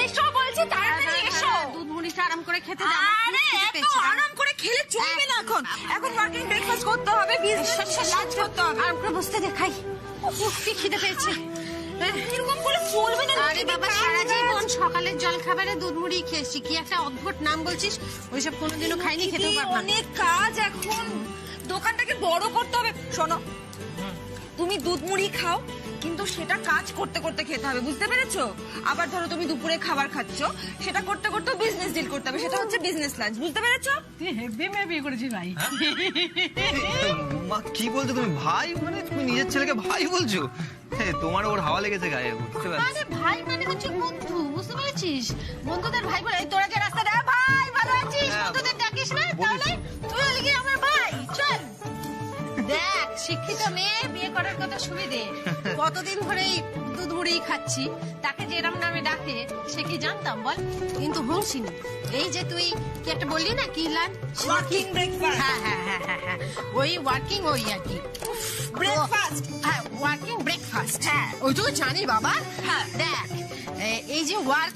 এসো বলছি, তাড়াতাড়ি এসো। দুধ মুড়িটা আরাম করে খেতে দাও। আরে এত আরাম করে খেলে চলবে না এখন। এখন ওয়ার্কিং ব্রেকফাস্ট করতে হবে, বিজনেস লাঞ্চ করতে হবে। আরাম করে বসতে দেখাই। কি খিদে পেয়েছে। এরকম করে চলবে না। আরে বাবা, সারা জীবন সকালের জল খাবারে দুধ মুড়ি খেয়েছি, কি একটা অদ্ভুত নাম বলছিস। ওইসব কোনোদিনও খাইনি, খেতেও পারবো না। অনেক কাজ এখন, দোকানটাকে বড় করতে হবে। শোনো, তুমি দুধ মুড়ি খাও, কিন্তু সেটা কাজ করতে করতে খেতে হবে, বুঝতে পেরেছো? আবার ধরো তুমি দুপুরে খাবার খাচ্ছো, সেটা করতে করতে বিজনেস ডিল করতে হবে, সেটা হচ্ছে বিজনেস লাঞ্চ, বুঝতে পেরেছো? হেভি মেয়ে বিয়ে করেছি ভাই। মা কি বলছো তুমি? ভাই মানে তুমি নিজের ছেলেকে ভাই বলছো? তোমার ওর হাওয়া লেগেছে গায়ে, বুঝতে পারছি। আরে ভাই মানে হচ্ছে বন্ধু, বুঝতে পেরেছিস? বন্ধুদের ভাই বলে। এই তোরা যে রাস্তা দেখ, ভাই ভালো আছিস, বন্ধুদের ডাকিস না, তাহলে তুই হলি কি আমার ভাই? চল দেখ, শিক্ষিত মেয়ে বিয়ে করার কথা সুবিধে। কতদিন ধরে এই দুধ মুড়ি খাচ্ছি, তাকে যে এরম নামে ডাকে সে কি জানতাম বল? কিন্তু হুঁশিনি। এই যে তুই কি একটা বললি না, কি লান ওয়ার্কিং ব্রেকফাস্ট। হ্যাঁ হ্যাঁ হ্যাঁ হ্যাঁ হ্যাঁ, ওই ওয়ার্কিং, ওই আর কি ব্রেকফাস্ট। হ্যাঁ, ওয়ার্কিং ব্রেকফাস্ট। হ্যাঁ, ওইটুকু জানি বাবা। হ্যাঁ দেখ, এই যে ওয়ার্ক,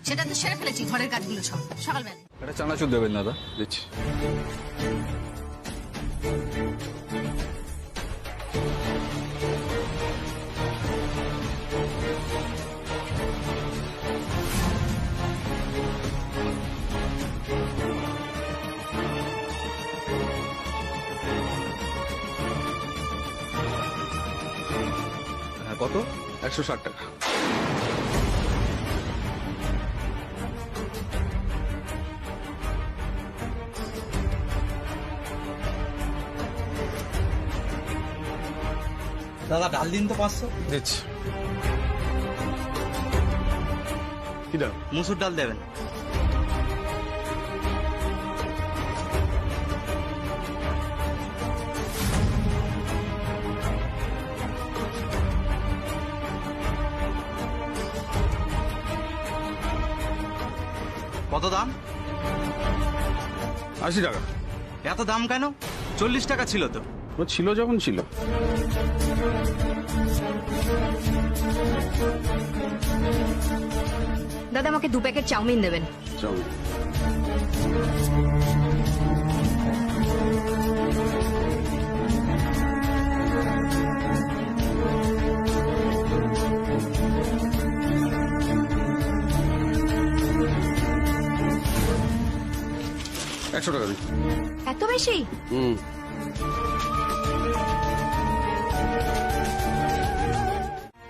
সেটা তো সেরে ফেলেছি, ঘরের কাজগুলো সব সকালবেলা। এটা চানাচুর দেবেন দাদা, দিচ্ছি। হ্যাঁ, কত? 160 টাকা। দাদা ডাল দিন তো 500। দিচ্ছি। কি ডাল? মুসুর ডাল দেবেন। কত দাম? 80 টাকা। এত দাম কেন? 40 টাকা ছিল তো। ও ছিল যখন ছিল। দাদা আমাকে 2 প্যাকেট চাউমিন দেবেন। চাউমিন। $100 টাকা দিন। এত বেশি?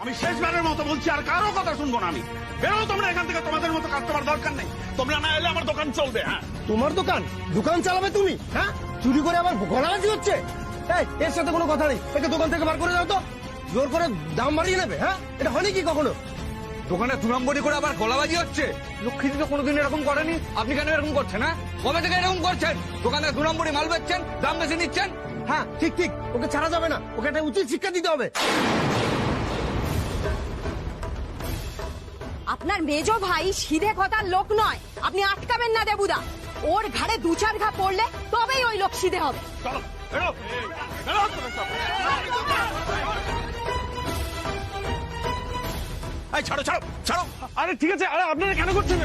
আমি শেষবারের মতো বলছি, আর কারো কথা শুনবো না আমি। বেরো তোমরা এখান থেকে, তোমাদের মতো কাস্টমার দরকার নেই। তোমরা না এলে আমার দোকান চলবে। হ্যাঁ, তোমার দোকান? দোকান চালাবে তুমি? হ্যাঁ, চুরি করে আবার গলাবাজি হচ্ছে। এই, এর সাথে কোনো কথা নেই, একে দোকান থেকে বার করে দাও তো। জোর করে দাম বাড়িয়ে নেবে? হ্যাঁ, এটা হয়নি কি কখনো? দোকানে দুরম্বরি করে আবার গলাবাজি হচ্ছে? লক্ষ্মীদি তো কোনোদিন এরকম করেনি, আপনি কেন এরকম করছেন? হ্যাঁ, কবে থেকে এরকম করছেন? দোকানে দুরম্বরি মাল বেচছেন, দাম বেশি নিচ্ছেন। হ্যাঁ, ঠিক ঠিক, ওকে ছাড়া যাবে না, ওকে একটা উচিত শিক্ষা দিতে হবে। আপনার মেজো ভাই সিধে কথার লোক নয়, আপনি আটকাবেন না দেবুদা। ওর ঘাড়ে 2-4 ঘা পড়লে তবেই ওই লোক সিধে হবে। চলো বেরো, বেরো তোমরা সব। এই ছাড়ো ছাড়ো ছাড়ো। আরে ঠিক আছে, আরে আপনারা কেন করছেন?